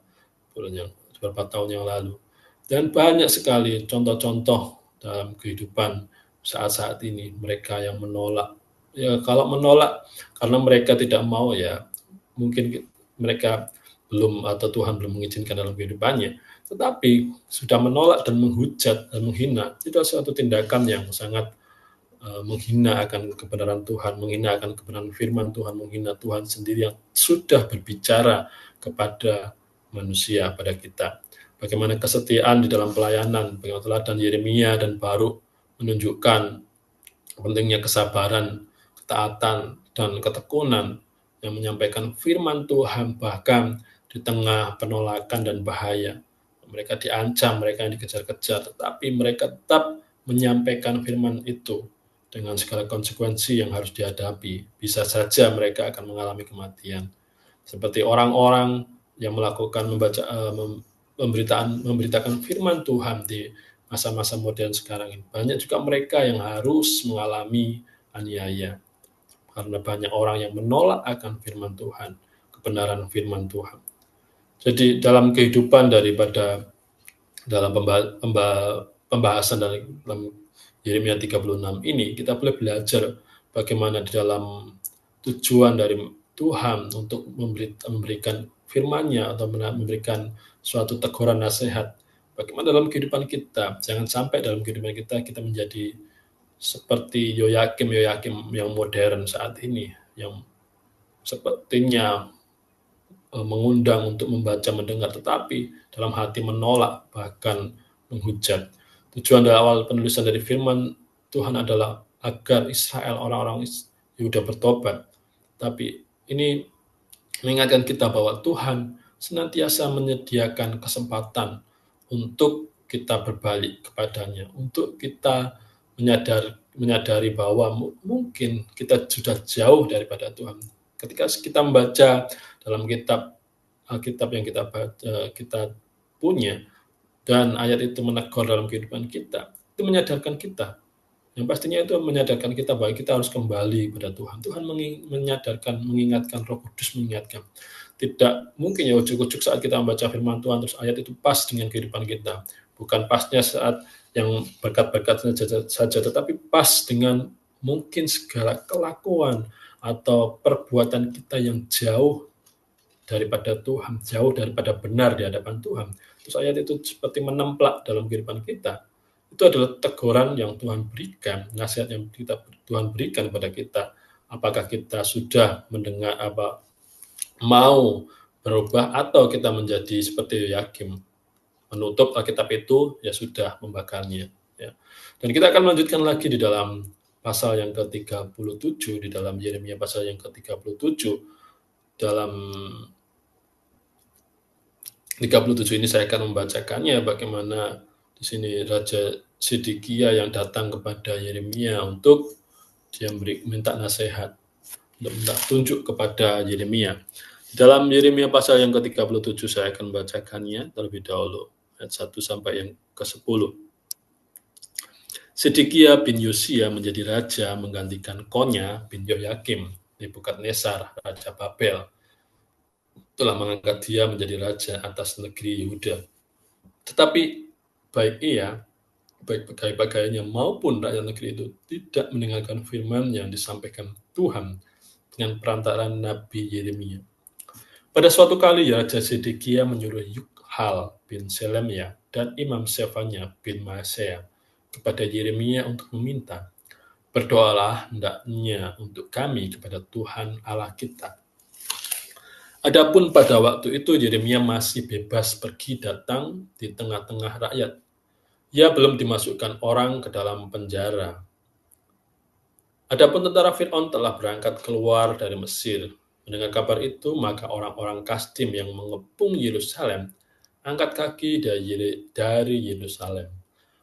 [SPEAKER 1] tahun yang lalu. Dan banyak sekali contoh-contoh dalam kehidupan saat-saat ini mereka yang menolak. Ya, kalau menolak karena mereka tidak mau ya mungkin mereka belum atau Tuhan belum mengizinkan dalam kehidupannya, tetapi sudah menolak dan menghujat dan menghina, itu suatu tindakan yang sangat menghina akan kebenaran Tuhan, menghina akan kebenaran firman Tuhan, menghina Tuhan sendiri yang sudah berbicara kepada manusia, pada kita. Bagaimana kesetiaan di dalam pelayanan, bagaimana teladan Yeremia dan Baruk menunjukkan pentingnya kesabaran, ketaatan, dan ketekunan yang menyampaikan firman Tuhan bahkan di tengah penolakan dan bahaya. Mereka diancam, mereka yang dikejar-kejar, tetapi mereka tetap menyampaikan firman itu dengan segala konsekuensi yang harus dihadapi. Bisa saja mereka akan mengalami kematian. Seperti orang-orang yang melakukan memberitakan firman Tuhan di masa-masa modern sekarang ini. Banyak juga mereka yang harus mengalami aniaya karena banyak orang yang menolak akan firman Tuhan, kebenaran firman Tuhan. Jadi dalam kehidupan daripada dalam pembahasan dalam Yeremia 36 ini, kita boleh belajar bagaimana di dalam tujuan dari Tuhan untuk memberikan firman-Nya atau memberikan suatu teguran nasihat. Bagaimana dalam kehidupan kita, jangan sampai dalam kehidupan kita menjadi seperti Yoyakim yang modern saat ini, yang sepertinya mengundang untuk membaca, mendengar, tetapi dalam hati menolak, bahkan menghujat. Tujuan dari awal penulisan dari firman Tuhan adalah agar Israel, orang-orang Yehuda bertobat. Tapi ini mengingatkan kita bahwa Tuhan senantiasa menyediakan kesempatan untuk kita berbalik kepadanya, untuk kita menyadari bahwa mungkin kita sudah jauh daripada Tuhan. Ketika kita membaca dalam Alkitab yang kita punya, dan ayat itu menegur dalam kehidupan kita, itu menyadarkan kita. Yang pastinya itu menyadarkan kita bahwa kita harus kembali kepada Tuhan. Tuhan mengingatkan, Roh Kudus mengingatkan. Tidak mungkin ya ujuk-ujuk saat kita membaca firman Tuhan, terus ayat itu pas dengan kehidupan kita. Bukan pasnya saat yang berkat-berkat saja, tetapi pas dengan mungkin segala kelakuan atau perbuatan kita yang jauh daripada Tuhan, jauh daripada benar di hadapan Tuhan. Terus ayat itu seperti menemplak dalam kehidupan kita. Itu adalah teguran yang Tuhan berikan, nasihat yang Tuhan berikan kepada kita. Apakah kita sudah mendengar mau berubah, atau kita menjadi seperti Yoyakim, menutup Alkitab itu, ya sudah, membakarnya. Ya. Dan kita akan melanjutkan lagi di dalam pasal yang ke-37, di dalam Yeremia pasal yang ke-37, dalam 37 ini saya akan membacakannya bagaimana di sini Raja Sedekia yang datang kepada Yeremia untuk dia minta nasihat, untuk minta tunjuk kepada Yeremia. Di dalam Yeremia pasal yang ke-37 saya akan membacakannya terlebih dahulu, ayat 1 sampai yang ke-10. Sedekia bin Yosia menjadi raja menggantikan Konya bin Yoyakim, Nebukadnezar, Raja Babel, telah mengangkat dia menjadi raja atas negeri Yehuda. Tetapi baik ia, baik pegawai-pegawainya maupun rakyat negeri itu tidak mendengarkan firman yang disampaikan Tuhan dengan perantaraan Nabi Yeremia. Pada suatu kali Raja Sedekia menyuruh Yukhal bin Selemia dan Imam Sefanya bin Maaseya kepada Yeremia untuk meminta, berdoalah hendaknya untuk kami kepada Tuhan Allah kita. Adapun pada waktu itu Yeremia masih bebas pergi datang di tengah-tengah rakyat. Ia belum dimasukkan orang ke dalam penjara. Adapun tentara Fir'aun telah berangkat keluar dari Mesir. Mendengar kabar itu, maka orang-orang Kasdim yang mengepung Yerusalem angkat kaki dari Yerusalem.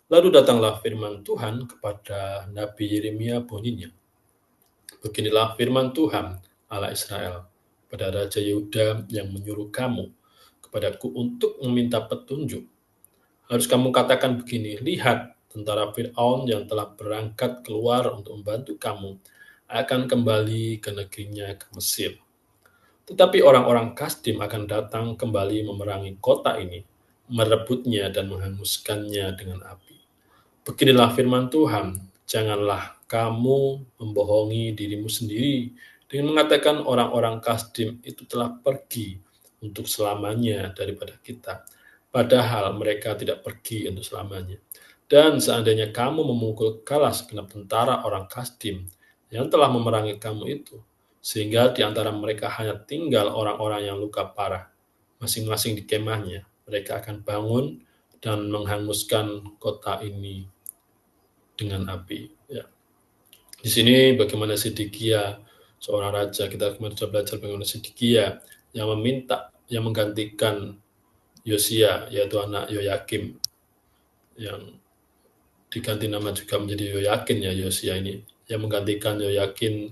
[SPEAKER 1] Lalu datanglah firman Tuhan kepada Nabi Yeremia bunyinya. Beginilah firman Tuhan, Allah Israel, pada Raja Yehuda yang menyuruh kamu kepadaku untuk meminta petunjuk. Harus kamu katakan begini, lihat, tentara Fir'aun yang telah berangkat keluar untuk membantu kamu akan kembali ke negerinya ke Mesir. Tetapi orang-orang Kasdim akan datang kembali memerangi kota ini, merebutnya dan menghanguskannya dengan api. Beginilah firman Tuhan, janganlah kamu membohongi dirimu sendiri dengan mengatakan orang-orang Kasdim itu telah pergi untuk selamanya daripada kita. Padahal mereka tidak pergi untuk selamanya. Dan seandainya kamu memukul kalah segenap tentara orang Kasdim yang telah memerangi kamu itu, sehingga di antara mereka hanya tinggal orang-orang yang luka parah, masing-masing di kemahnya, mereka akan bangun dan menghanguskan kota ini dengan api. Ya. Di sini bagaimana Sedekia, seorang raja, kita kemarin sudah belajar bagaimana Sedekia yang meminta, yang menggantikan Yosia, yaitu anak Yoyakim, yang diganti nama juga menjadi Yoyakin ya Yosia ini, yang menggantikan Yoyakin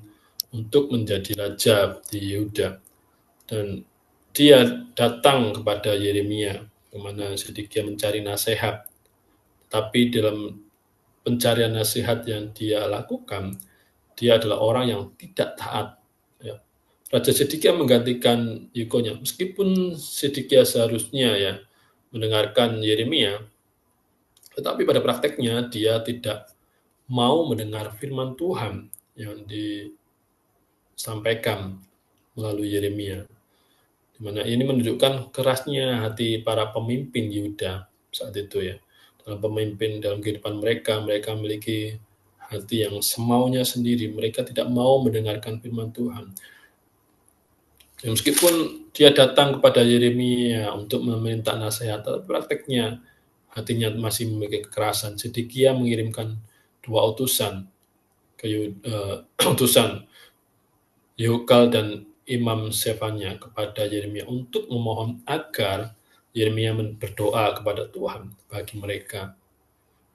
[SPEAKER 1] untuk menjadi raja di Yehuda. Dan dia datang kepada Yeremia, bagaimana Sedekia mencari nasihat. Tapi dalam pencarian nasihat yang dia lakukan, dia adalah orang yang tidak taat. Ya. Raja Sedekia menggantikan Yekonya, meskipun Sedekia seharusnya ya mendengarkan Yeremia, tetapi pada prakteknya dia tidak mau mendengar firman Tuhan yang disampaikan melalui Yeremia. Di mana ini menunjukkan kerasnya hati para pemimpin Yehuda saat itu ya. Dalam pemimpin, dalam kehidupan mereka, mereka memiliki hati yang semaunya sendiri. Mereka tidak mau mendengarkan firman Tuhan. Ya, meskipun dia datang kepada Yeremia untuk meminta nasihat, tapi prakteknya hatinya masih memiliki kekerasan. Sedekia mengirimkan 2 utusan utusan Yehukal dan Imam Sefanya kepada Yeremia untuk memohon agar Yeremia berdoa kepada Tuhan bagi mereka.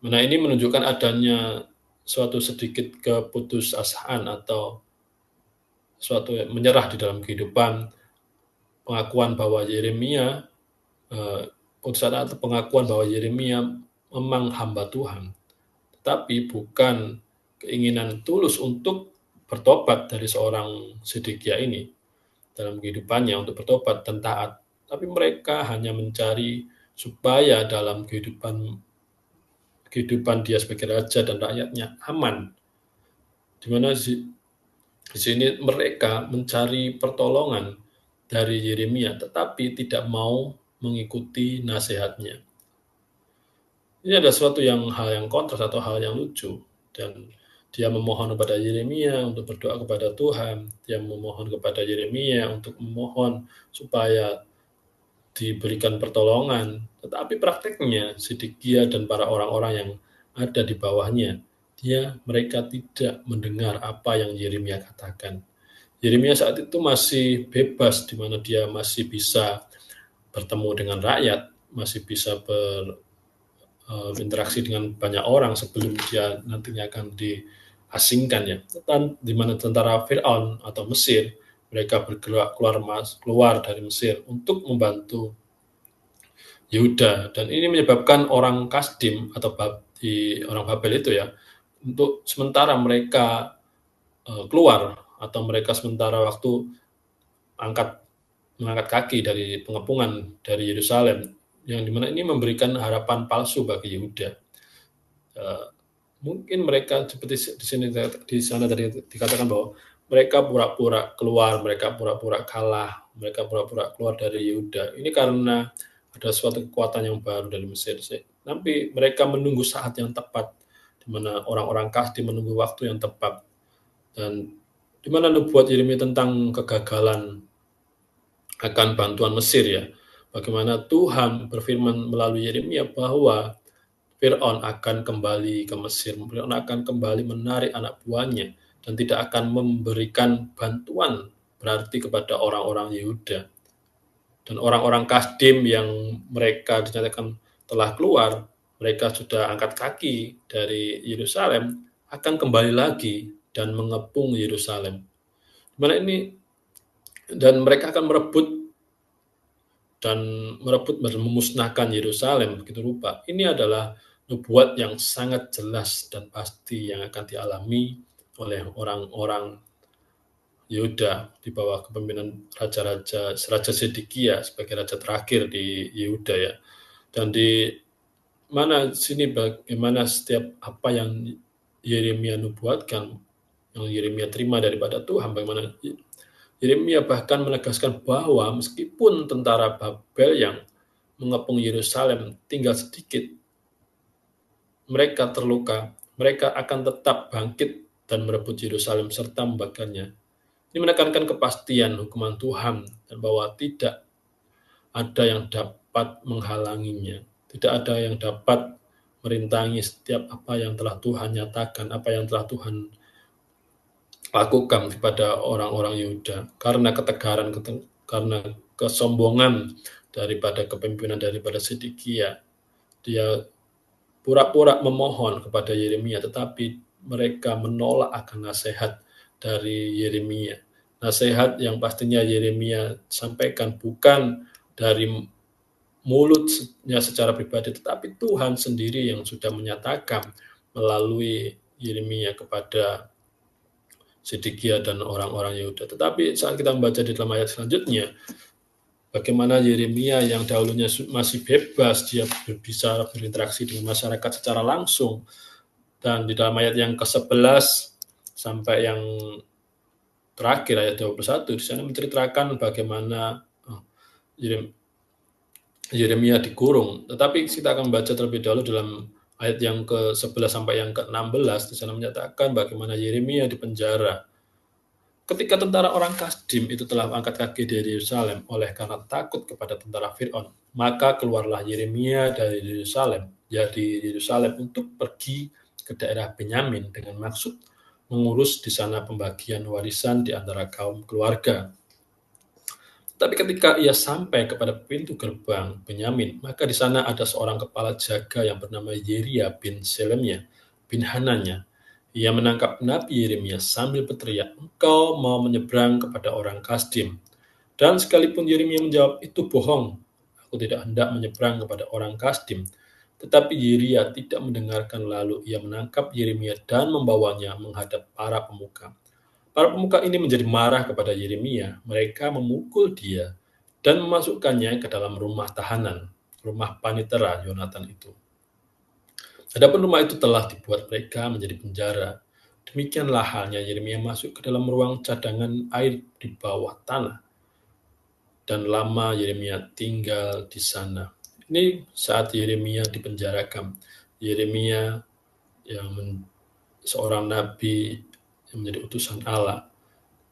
[SPEAKER 1] Nah, ini menunjukkan adanya suatu sedikit keputusasaan atau suatu menyerah di dalam kehidupan, pengakuan bahwa Yeremia atau pengakuan bahwa Yeremia memang hamba Tuhan, tetapi bukan keinginan tulus untuk bertobat dari seorang Sedekia ini dalam kehidupannya untuk bertobat dan taat. Tapi mereka hanya mencari supaya dalam kehidupan dia sebagai raja dan rakyatnya aman. Di mana di sini mereka mencari pertolongan dari Yeremia, tetapi tidak mau mengikuti nasihatnya. Ini ada suatu hal yang kontras atau hal yang lucu, dan dia memohon kepada Yeremia untuk berdoa kepada Tuhan. Dia memohon kepada Yeremia untuk memohon supaya diberikan pertolongan. Tetapi prakteknya Sedekia dan para orang-orang yang ada di bawahnya, mereka tidak mendengar apa yang Yeremia katakan. Yeremia saat itu masih bebas, di mana dia masih bisa bertemu dengan rakyat, masih bisa berinteraksi dengan banyak orang sebelum dia nantinya akan diasingkan ya. Di mana tentara Firaun atau Mesir mereka bergerak keluar dari Mesir untuk membantu Yehuda, dan ini menyebabkan orang Kasdim atau orang Babel itu ya, untuk sementara mereka keluar atau mereka sementara waktu mengangkat kaki dari pengepungan dari Yerusalem, yang dimana ini memberikan harapan palsu bagi Yehuda. Mungkin mereka seperti di sana tadi dikatakan bahwa mereka pura-pura keluar, mereka pura-pura kalah, mereka pura-pura keluar dari Yehuda. Ini karena ada suatu kekuatan yang baru dari Mesir. Tapi mereka menunggu saat yang tepat, di mana orang-orang Kasdim menunggu waktu yang tepat. Dan di mana nubuat Yeremia tentang kegagalan akan bantuan Mesir ya. Bagaimana Tuhan berfirman melalui Yeremia bahwa Fir'aun akan kembali ke Mesir, Fir'aun akan kembali menarik anak buahnya dan tidak akan memberikan bantuan berarti kepada orang-orang Yehuda. Dan orang-orang Kasdim yang mereka dinyatakan telah keluar, mereka sudah angkat kaki dari Yerusalem, akan kembali lagi dan mengepung Yerusalem. Dimana ini, dan mereka akan merebut dan memusnahkan Yerusalem begitu rupa. Ini adalah nubuat yang sangat jelas dan pasti yang akan dialami oleh orang-orang Yehuda di bawah kepemimpinan Raja Zedekia sebagai raja terakhir di Yehuda ya. Dan di mana sini bagaimana setiap apa yang Yeremia nubuatkan, yang Yeremia terima daripada Tuhan, bagaimana Yeremia bahkan menegaskan bahwa meskipun tentara Babel yang mengepung Yerusalem tinggal sedikit, mereka terluka, mereka akan tetap bangkit dan merebut Yerusalem serta membakarnya. Ini menekankan kepastian hukuman Tuhan dan bahwa tidak ada yang dapat menghalanginya. Tidak ada yang dapat merintangi setiap apa yang telah Tuhan nyatakan, apa yang telah Tuhan lakukan kepada orang-orang Yehuda. Karena ketegaran, karena kesombongan daripada kepemimpinan daripada Zedekia, dia pura-pura memohon kepada Yeremia, tetapi mereka menolak akan nasihat dari Yeremia. Nasihat yang pastinya Yeremia sampaikan bukan dari mulutnya secara pribadi, tetapi Tuhan sendiri yang sudah menyatakan melalui Yeremia kepada Zedekia dan orang-orang Yehuda. Tetapi saat kita membaca di dalam ayat selanjutnya, bagaimana Yeremia yang dahulunya masih bebas, dia berbicara, berinteraksi dengan masyarakat secara langsung. Dan di dalam ayat yang ke-11 sampai yang terakhir, ayat 21, di sana menceritakan bagaimana Yeremia dikurung. Tetapi kita akan membaca terlebih dahulu dalam ayat yang ke-11 sampai yang ke-16, di sana menyatakan bagaimana Yeremia dipenjara. Ketika tentara orang Kasdim itu telah angkat kaki dari Yerusalem oleh karena takut kepada tentara Fir'aun, maka keluarlah Yeremia dari Yerusalem untuk pergi ke daerah Benyamin dengan maksud mengurus di sana pembagian warisan di antara kaum keluarga. Tapi ketika ia sampai kepada pintu gerbang Benyamin, maka di sana ada seorang kepala jaga yang bernama Yeria bin Selemia bin Hananya. Ia menangkap Nabi Yeremia sambil berteriak, "Engkau mau menyeberang kepada orang Kasdim." Dan sekalipun Yeremia menjawab, "Itu bohong, aku tidak hendak menyeberang kepada orang Kasdim." Tetapi Yeria tidak mendengarkan, lalu ia menangkap Yeremia dan membawanya menghadap para pemuka. Para pemuka ini menjadi marah kepada Yeremia. Mereka memukul dia dan memasukkannya ke dalam rumah tahanan, rumah panitera Yonatan itu. Adapun rumah itu telah dibuat mereka menjadi penjara. Demikianlah halnya Yeremia masuk ke dalam ruang cadangan air di bawah tanah. Dan lama Yeremia tinggal di sana. Ini saat Yeremia dipenjarakan. Yeremia yang seorang nabi yang menjadi utusan Allah.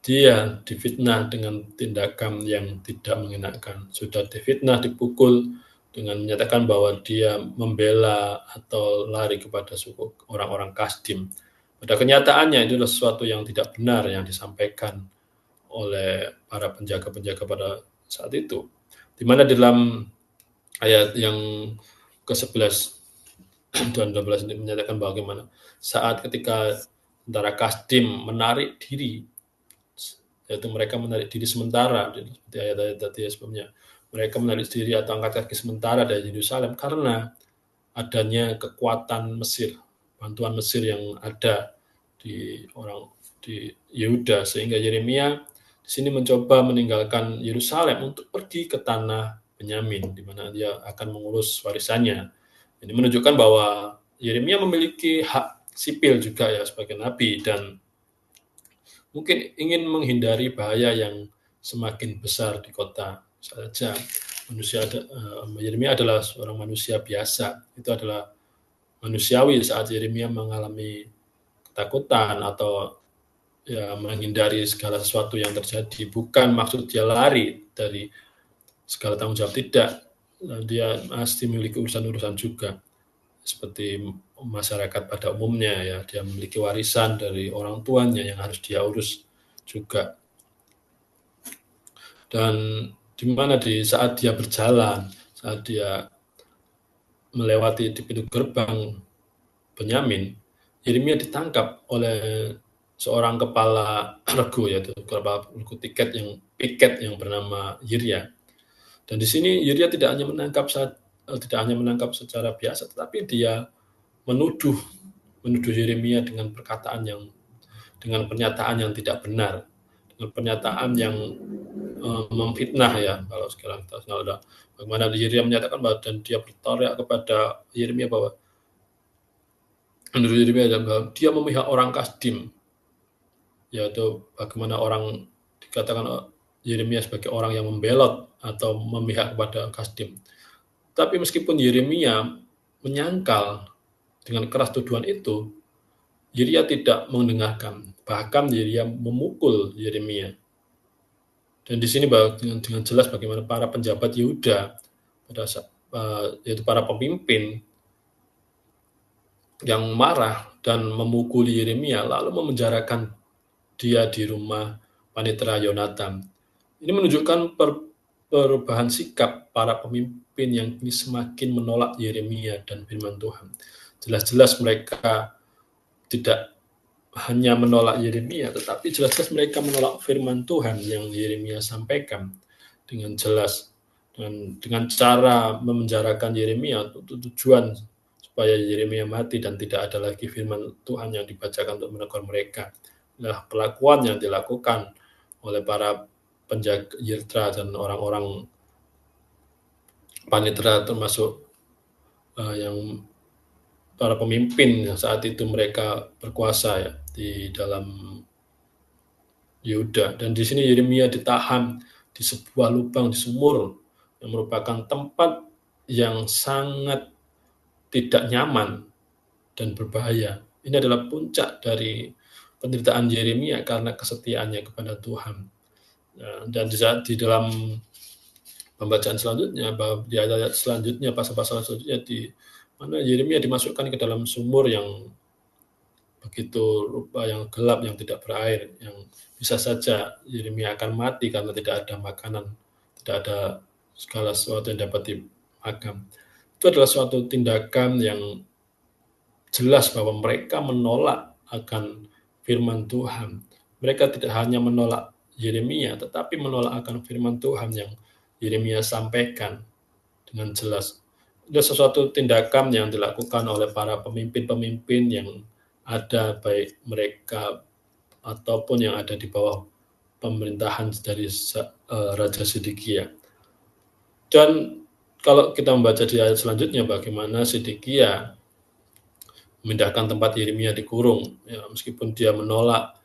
[SPEAKER 1] Dia difitnah dengan tindakan yang tidak mengenakan. Sudah difitnah, dipukul, dengan menyatakan bahwa dia membela atau lari kepada suku orang-orang Kasdim. Pada kenyataannya itu adalah sesuatu yang tidak benar yang disampaikan oleh para penjaga-penjaga pada saat itu. Di mana dalam ayat yang ke-11 dan 12 ini menyatakan bagaimana saat ketika tentara Kasdim menarik diri, yaitu mereka menarik diri sementara, seperti ayat-ayat tadi sebelumnya, mereka menarik diri atau angkat kaki sementara dari Yerusalem karena adanya kekuatan Mesir, bantuan Mesir yang ada di Yehuda, sehingga Yeremia di sini mencoba meninggalkan Yerusalem untuk pergi ke tanah Benyamin, di mana dia akan mengurus warisannya. Ini menunjukkan bahwa Yeremia memiliki hak sipil juga ya sebagai nabi, dan mungkin ingin menghindari bahaya yang semakin besar di kota saja. Yeremia adalah seorang manusia biasa. Itu adalah manusiawi saat Yeremia mengalami ketakutan atau ya menghindari segala sesuatu yang terjadi. Bukan maksud dia lari dari segala tanggung jawab, tidak. Dia pasti memiliki urusan-urusan juga seperti masyarakat pada umumnya ya. Dia memiliki warisan dari orang tuanya yang harus dia urus juga. Dan di mana di saat dia berjalan, saat dia melewati di pintu gerbang Benyamin, Yeremia ditangkap oleh seorang kepala regu, yaitu kepala regu piket yang bernama Yirya. Dan di sini Yirya tidak hanya menangkap secara biasa, tetapi dia menuduh Yeremia dengan pernyataan yang tidak benar, dengan pernyataan yang memfitnah ya. Kalau sekarang kita sudah bagaimana Yeremia menyatakan bahwa dan dia berteriak kepada Yeremia bahwa menurut Yeremia bahwa dia memihak orang Kasdim, yaitu bagaimana orang dikatakan Yeremia sebagai orang yang membelot atau memihak kepada Kasdim. Tapi meskipun Yeremia menyangkal dengan keras tuduhan itu, Yeremia tidak mendengarkan. Bahkan Yeremia memukul Yeremia. Dan di sini dengan jelas bagaimana para penjabat Yehuda, yaitu para pemimpin yang marah dan memukuli Yeremia, lalu memenjarakan dia di rumah panitera Yonatan. Ini menunjukkan perubahan sikap para pemimpin yang ini semakin menolak Yeremia dan firman Tuhan. Jelas-jelas mereka tidak hanya menolak Yeremia, tetapi jelas-jelas mereka menolak firman Tuhan yang Yeremia sampaikan dengan jelas. Dengan cara memenjarakan Yeremia untuk tujuan supaya Yeremia mati dan tidak ada lagi firman Tuhan yang dibacakan untuk menegur mereka. Nah, perlakuan yang dilakukan oleh para penjaga Yitra dan orang-orang panitera, termasuk yang para pemimpin yang saat itu mereka berkuasa ya di dalam Yehuda. Dan di sini Yeremia ditahan di sebuah lubang di sumur yang merupakan tempat yang sangat tidak nyaman dan berbahaya. Ini adalah puncak dari penderitaan Yeremia karena kesetiaannya kepada Tuhan. Dan di dalam pembacaan selanjutnya, di ayat selanjutnya, pasal-pasal selanjutnya, di mana Yeremia dimasukkan ke dalam sumur yang begitu rupa, yang gelap, yang tidak berair, yang bisa saja Yeremia akan mati karena tidak ada makanan, tidak ada segala sesuatu yang dapat dimakan. Itu adalah suatu tindakan yang jelas bahwa mereka menolak akan firman Tuhan. Mereka tidak hanya menolak Yeremia, tetapi menolak akan firman Tuhan yang Yeremia sampaikan dengan jelas. Ada sesuatu tindakan yang dilakukan oleh para pemimpin-pemimpin yang ada, baik mereka ataupun yang ada di bawah pemerintahan dari Raja Sedekia. Dan kalau kita membaca di ayat selanjutnya, bagaimana Sedekia memindahkan tempat Yeremia dikurung, ya, meskipun dia menolak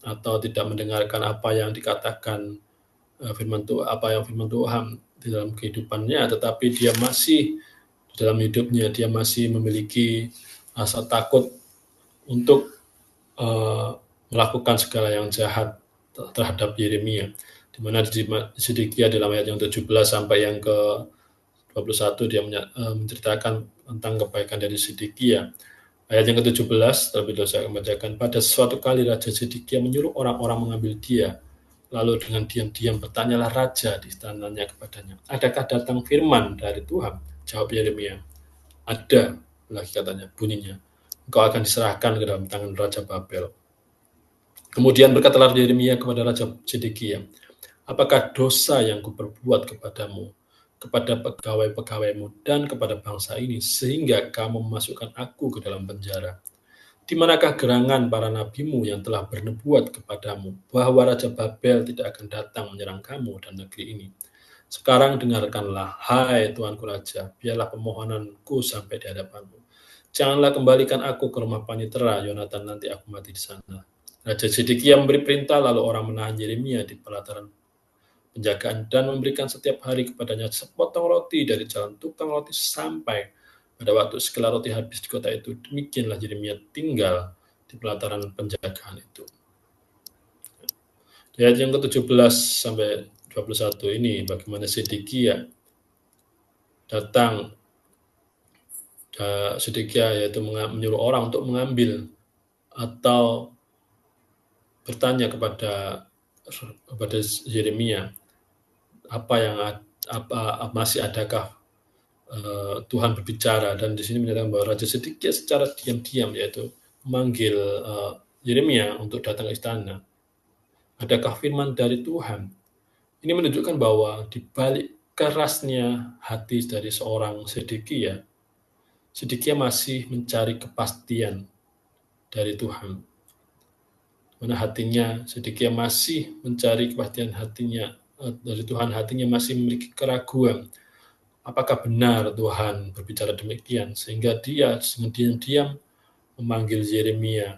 [SPEAKER 1] atau tidak mendengarkan apa yang dikatakan firman Tuhan di dalam kehidupannya, tetapi dia masih di dalam hidupnya dia masih memiliki rasa takut untuk melakukan segala yang jahat terhadap Yeremia. Di mana di Sedekia dalam ayat yang 17 sampai yang ke 21 dia menceritakan tentang kebaikan dari Zedekia. Ayat yang ke-17, terlebih dahulu saya membacakan. Pada suatu kali Raja Zedekia menyuruh orang-orang mengambil dia. Lalu dengan diam-diam bertanyalah raja di istananya kepadanya, adakah datang firman dari Tuhan? Jawab Yeremia, ada, lagi katanya, bunyinya, engkau akan diserahkan ke dalam tangan Raja Babel. Kemudian berkatalah Yeremia kepada Raja Zedekia, apakah dosa yang kuperbuat kepadamu, kepada pegawai-pegawaimu, dan kepada bangsa ini, sehingga kamu memasukkan aku ke dalam penjara? Di manakah gerangan para nabimu yang telah bernubuat kepadamu, bahwa Raja Babel tidak akan datang menyerang kamu dan negeri ini? Sekarang dengarkanlah, hai Tuanku Raja, biarlah pemohonanku sampai di hadapanmu. Janganlah kembalikan aku ke rumah panitera Yonatan, nanti aku mati di sana. Raja Zedekia memberi perintah, lalu orang menahan Yeremia di pelataran penjagaan dan memberikan setiap hari kepadanya sepotong roti dari jalan tukang roti sampai pada waktu segala roti habis di kota itu. Demikianlah Yeremia tinggal di pelataran penjagaan itu. Di ayat yang ke-17 sampai 21 ini bagaimana Zedekia datang, Zedekia yaitu menyuruh orang untuk mengambil atau bertanya kepada Yeremia, masih adakah Tuhan berbicara, dan di sini menyatakan bahwa Raja Zedekia secara diam-diam yaitu memanggil Yeremia untuk datang ke istana. Adakah firman dari Tuhan? Ini menunjukkan bahwa di balik kerasnya hati dari seorang Zedekia masih mencari kepastian dari Tuhan. Mana hatinya Zedekia masih mencari kepastian hatinya dari Tuhan, hatinya masih memiliki keraguan. Apakah benar Tuhan berbicara demikian? Sehingga dia diam-diam memanggil Yeremia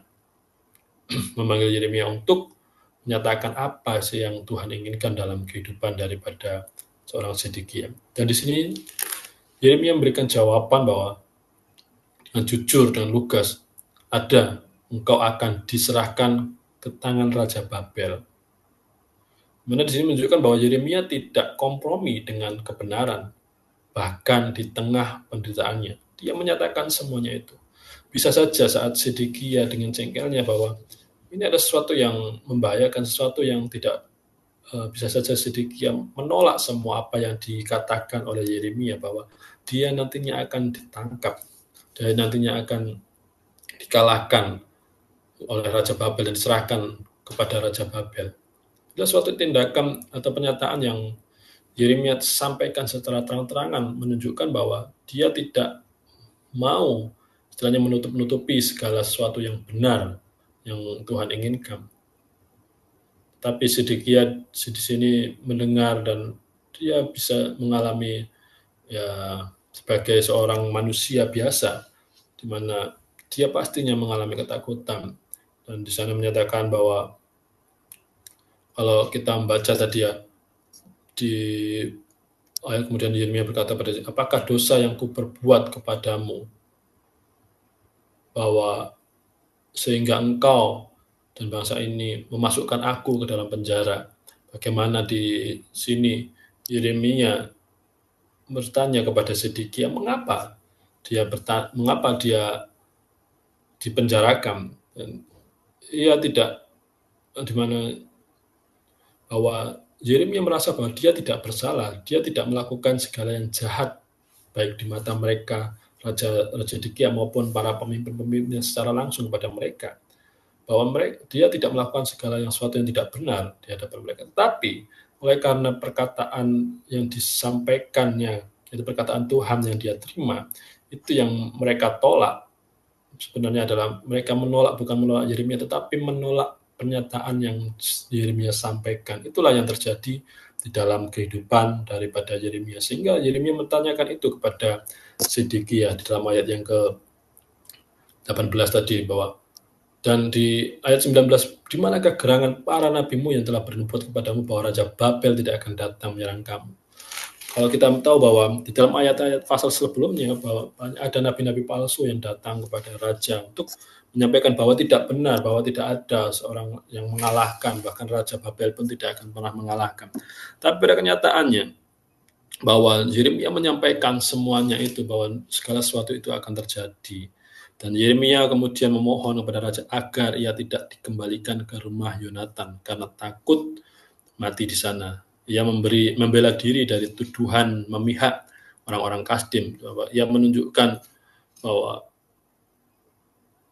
[SPEAKER 1] untuk menyatakan apa sih yang Tuhan inginkan dalam kehidupan daripada seorang Zedekia. Dan di sini Yeremia memberikan jawaban bahwa dengan jujur dan lugas, engkau akan diserahkan ke tangan Raja Babel. Mana di sini menunjukkan bahwa Yeremia tidak kompromi dengan kebenaran, bahkan di tengah penderitaannya. Dia menyatakan semuanya itu. Bisa saja saat Zedekia dengan jengkelnya bahwa ini ada sesuatu yang membahayakan, sesuatu yang tidak, bisa saja Zedekia menolak semua apa yang dikatakan oleh Yeremia bahwa dia nantinya akan ditangkap, dia nantinya akan dikalahkan oleh Raja Babel dan diserahkan kepada Raja Babel. Itu suatu tindakan atau pernyataan yang Yeremia sampaikan secara terang-terangan, menunjukkan bahwa dia tidak mau istilahnya menutup-nutupi segala sesuatu yang benar yang Tuhan inginkan. Tapi Zedekia di sini mendengar dan dia bisa mengalami sebagai seorang manusia biasa, di mana dia pastinya mengalami ketakutan. Dan di sana menyatakan bahwa kalau kita membaca tadi di ayat kemudian Yeremia berkata pada, apakah dosa yang kuperbuat kepadamu, bahwa sehingga engkau dan bangsa ini memasukkan aku ke dalam penjara. Bagaimana di sini Yeremia bertanya kepada Zedekia, mengapa dia dipenjarakan, dan ia tidak, di mana bahwa Yeremia merasa bahwa dia tidak bersalah, dia tidak melakukan segala yang jahat baik di mata mereka, Raja Zedekia maupun para pemimpin-pemimpinnya secara langsung kepada mereka, bahwa dia tidak melakukan segala yang sesuatu yang tidak benar di hadapan mereka. Tapi oleh karena perkataan yang disampaikannya, itu perkataan Tuhan yang dia terima, itu yang mereka tolak. Sebenarnya adalah mereka bukan menolak Yeremia, tetapi menolak pernyataan yang Yeremia sampaikan. Itulah yang terjadi di dalam kehidupan daripada Yeremia. Sehingga Yeremia menanyakan itu kepada Zedekia di dalam ayat yang ke-18 tadi, bahwa dan di ayat 19, di manakah gerangan para nabimu yang telah bernubuat kepadamu bahwa Raja Babel tidak akan datang menyerang kamu? Kalau kita tahu bahwa di dalam ayat-ayat pasal sebelumnya bahwa ada nabi-nabi palsu yang datang kepada raja untuk menyampaikan bahwa tidak benar, bahwa tidak ada seorang yang mengalahkan, bahkan Raja Babel pun tidak akan pernah mengalahkan. Tapi pada kenyataannya bahwa Yeremia menyampaikan semuanya itu, bahwa segala sesuatu itu akan terjadi. Dan Yeremia kemudian memohon kepada raja agar ia tidak dikembalikan ke rumah Yonatan karena takut mati di sana. Ia membela diri dari tuduhan memihak orang-orang Kasdim. Ia menunjukkan bahwa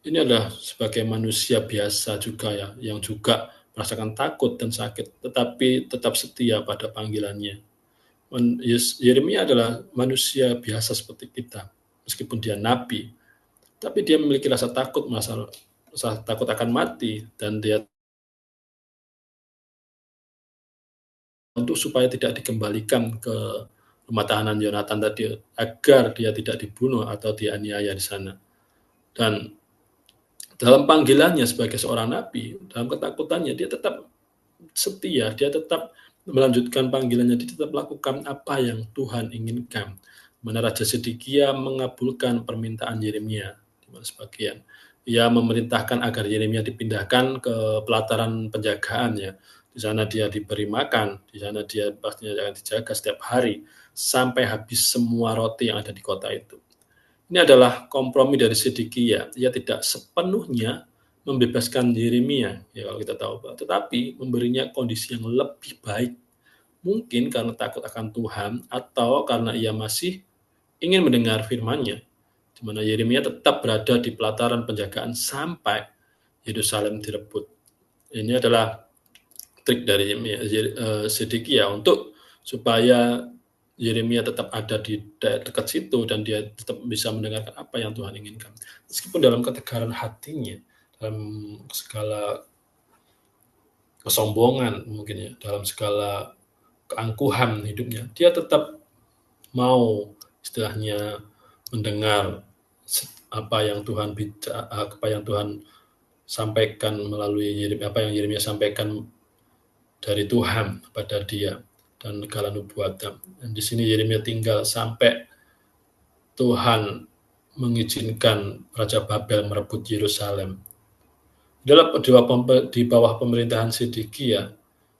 [SPEAKER 1] ini adalah sebagai manusia biasa juga ya, yang juga merasakan takut dan sakit, tetapi tetap setia pada panggilannya. Yeremia adalah manusia biasa seperti kita, meskipun dia nabi, tapi dia memiliki rasa takut, rasa takut akan mati, dan dia untuk supaya tidak dikembalikan ke rumah tahanan Yonatan tadi, agar dia tidak dibunuh atau dianiaya di sana. Dan dalam panggilannya sebagai seorang nabi, dalam ketakutannya, dia tetap setia, dia tetap melanjutkan panggilannya, dia tetap melakukan apa yang Tuhan inginkan. Mana Raja Sedekia mengabulkan permintaan Yeremia, di mana sebagian ia memerintahkan agar Yeremia dipindahkan ke pelataran penjagaan ya. Di sana dia diberi makan, di sana dia pastinya akan dijaga setiap hari sampai habis semua roti yang ada di kota itu. Ini adalah kompromi dari Sedekia. Ia tidak sepenuhnya membebaskan Yeremia, ya kalau kita tahu, tetapi memberinya kondisi yang lebih baik. Mungkin karena takut akan Tuhan atau karena ia masih ingin mendengar firman-Nya, di mana Yeremia tetap berada di pelataran penjagaan sampai Yerusalem direbut. Ini adalah trik dari Sedekia untuk supaya Yeremia tetap ada di dekat situ dan dia tetap bisa mendengarkan apa yang Tuhan inginkan. Meskipun dalam ketegaran hatinya, dalam segala kesombongan mungkin ya, dalam segala keangkuhan hidupnya, dia tetap mau istilahnya mendengar apa yang Tuhan apa yang Tuhan sampaikan melalui Yeremia, apa yang Yeremia sampaikan dari Tuhan kepada dia dan segala nubuatan. Dan di sini Yeremia tinggal sampai Tuhan mengizinkan Raja Babel merebut Yerusalem. Di bawah pemerintahan Sedekia,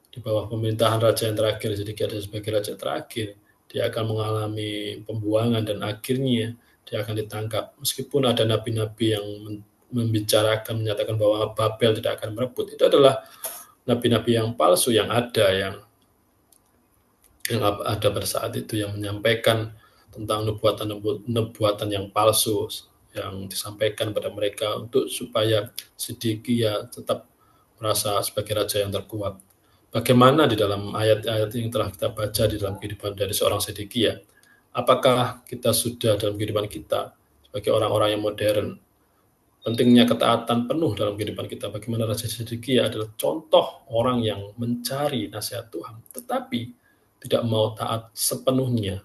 [SPEAKER 1] di bawah pemerintahan raja yang terakhir, Sedekia sebagai raja terakhir, dia akan mengalami pembuangan dan akhirnya dia akan ditangkap. Meskipun ada nabi-nabi yang membicarakan, menyatakan bahwa Babel tidak akan merebut, itu adalah nabi-nabi yang palsu yang ada pada saat itu, yang menyampaikan tentang nubuatan yang palsu yang disampaikan pada mereka untuk supaya Sedekia tetap merasa sebagai raja yang terkuat. Bagaimana di dalam ayat-ayat yang telah kita baca di dalam kehidupan dari seorang Sedekia? Apakah kita sudah dalam kehidupan kita sebagai orang-orang yang modern, pentingnya ketaatan penuh dalam kehidupan kita? Bagaimana Raja Sedekia adalah contoh orang yang mencari nasihat Tuhan, tetapi tidak mau taat sepenuhnya.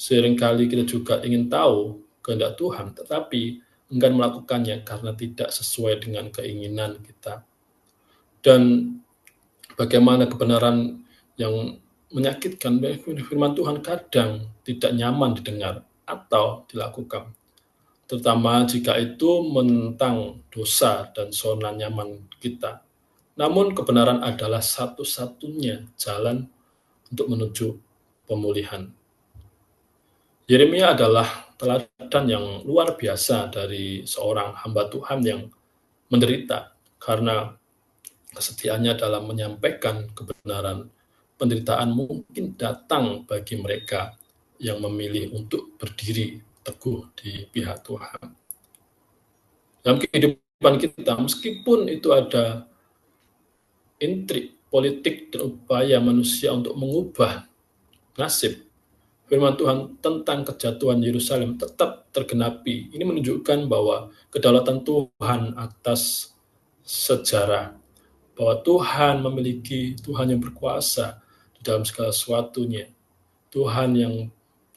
[SPEAKER 1] Seringkali kita juga ingin tahu kehendak Tuhan, tetapi enggan melakukannya karena tidak sesuai dengan keinginan kita. Dan bagaimana kebenaran yang menyakitkan, firman Tuhan kadang tidak nyaman didengar atau dilakukan, terutama jika itu menentang dosa dan zona nyaman kita. Namun kebenaran adalah satu-satunya jalan untuk menuju pemulihan. Yeremia adalah teladan yang luar biasa dari seorang hamba Tuhan yang menderita karena kesetiaannya dalam menyampaikan kebenaran. Penderitaan mungkin datang bagi mereka yang memilih untuk berdiri teguh di pihak Tuhan. Dalam kehidupan kita, meskipun itu ada intrik politik dan upaya manusia untuk mengubah nasib, firman Tuhan tentang kejatuhan Yerusalem tetap tergenapi. Ini menunjukkan bahwa kedaulatan Tuhan atas sejarah, bahwa Tuhan memiliki Tuhan yang berkuasa di dalam segala sesuatunya, Tuhan yang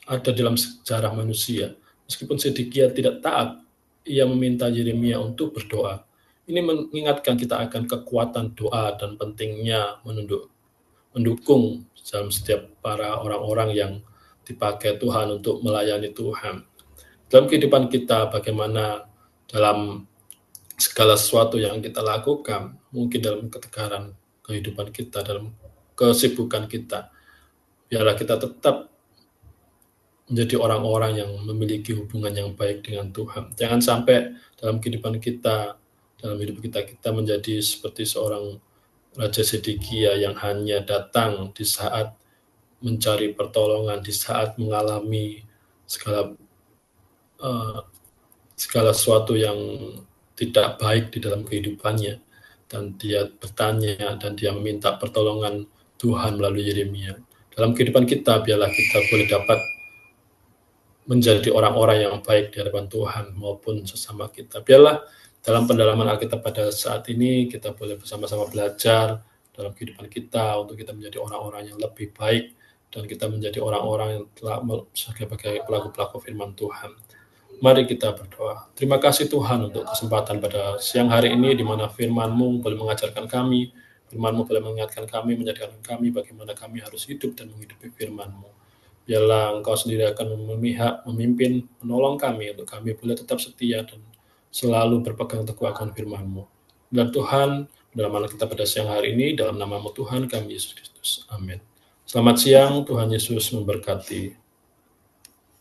[SPEAKER 1] ada dalam sejarah manusia. Meskipun Sedekia tidak taat, ia meminta Yeremia untuk berdoa. Ini mengingatkan kita akan kekuatan doa dan pentingnya mendukung dalam setiap para orang-orang yang dipakai Tuhan untuk melayani Tuhan. Dalam kehidupan kita, bagaimana dalam segala sesuatu yang kita lakukan, mungkin dalam ketegaran kehidupan kita, dalam kesibukan kita, Biarlah kita tetap menjadi orang-orang yang memiliki hubungan yang baik dengan Tuhan. Jangan sampai dalam kehidupan kita, dalam hidup kita menjadi seperti seorang Raja Zedekia yang hanya datang di saat mencari pertolongan, di saat mengalami segala segala sesuatu yang tidak baik di dalam kehidupannya, dan dia bertanya dan dia meminta pertolongan Tuhan melalui Yeremia. Dalam kehidupan kita, biarlah kita boleh dapat menjadi orang-orang yang baik di hadapan Tuhan maupun sesama kita. Biarlah dalam pendalaman Alkitab pada saat ini kita boleh bersama-sama belajar dalam kehidupan kita untuk kita menjadi orang-orang yang lebih baik dan kita menjadi orang-orang yang telah sebagai pelaku-pelaku firman Tuhan. Mari kita berdoa. Terima kasih Tuhan untuk kesempatan pada siang hari ini di mana firman-Mu boleh mengajarkan kami, firman-Mu boleh mengingatkan kami, menjadikan kami bagaimana kami harus hidup dan menghidupi firman-Mu. Biarlah Engkau sendiri akan memihak, memimpin, menolong kami untuk kami boleh tetap setia dan selalu berpegang teguh akan firman-Mu. Dan Tuhan, dalam hal kita pada siang hari ini, dalam nama-Mu Tuhan kami Yesus Kristus. Amin. Selamat siang, Tuhan Yesus memberkati.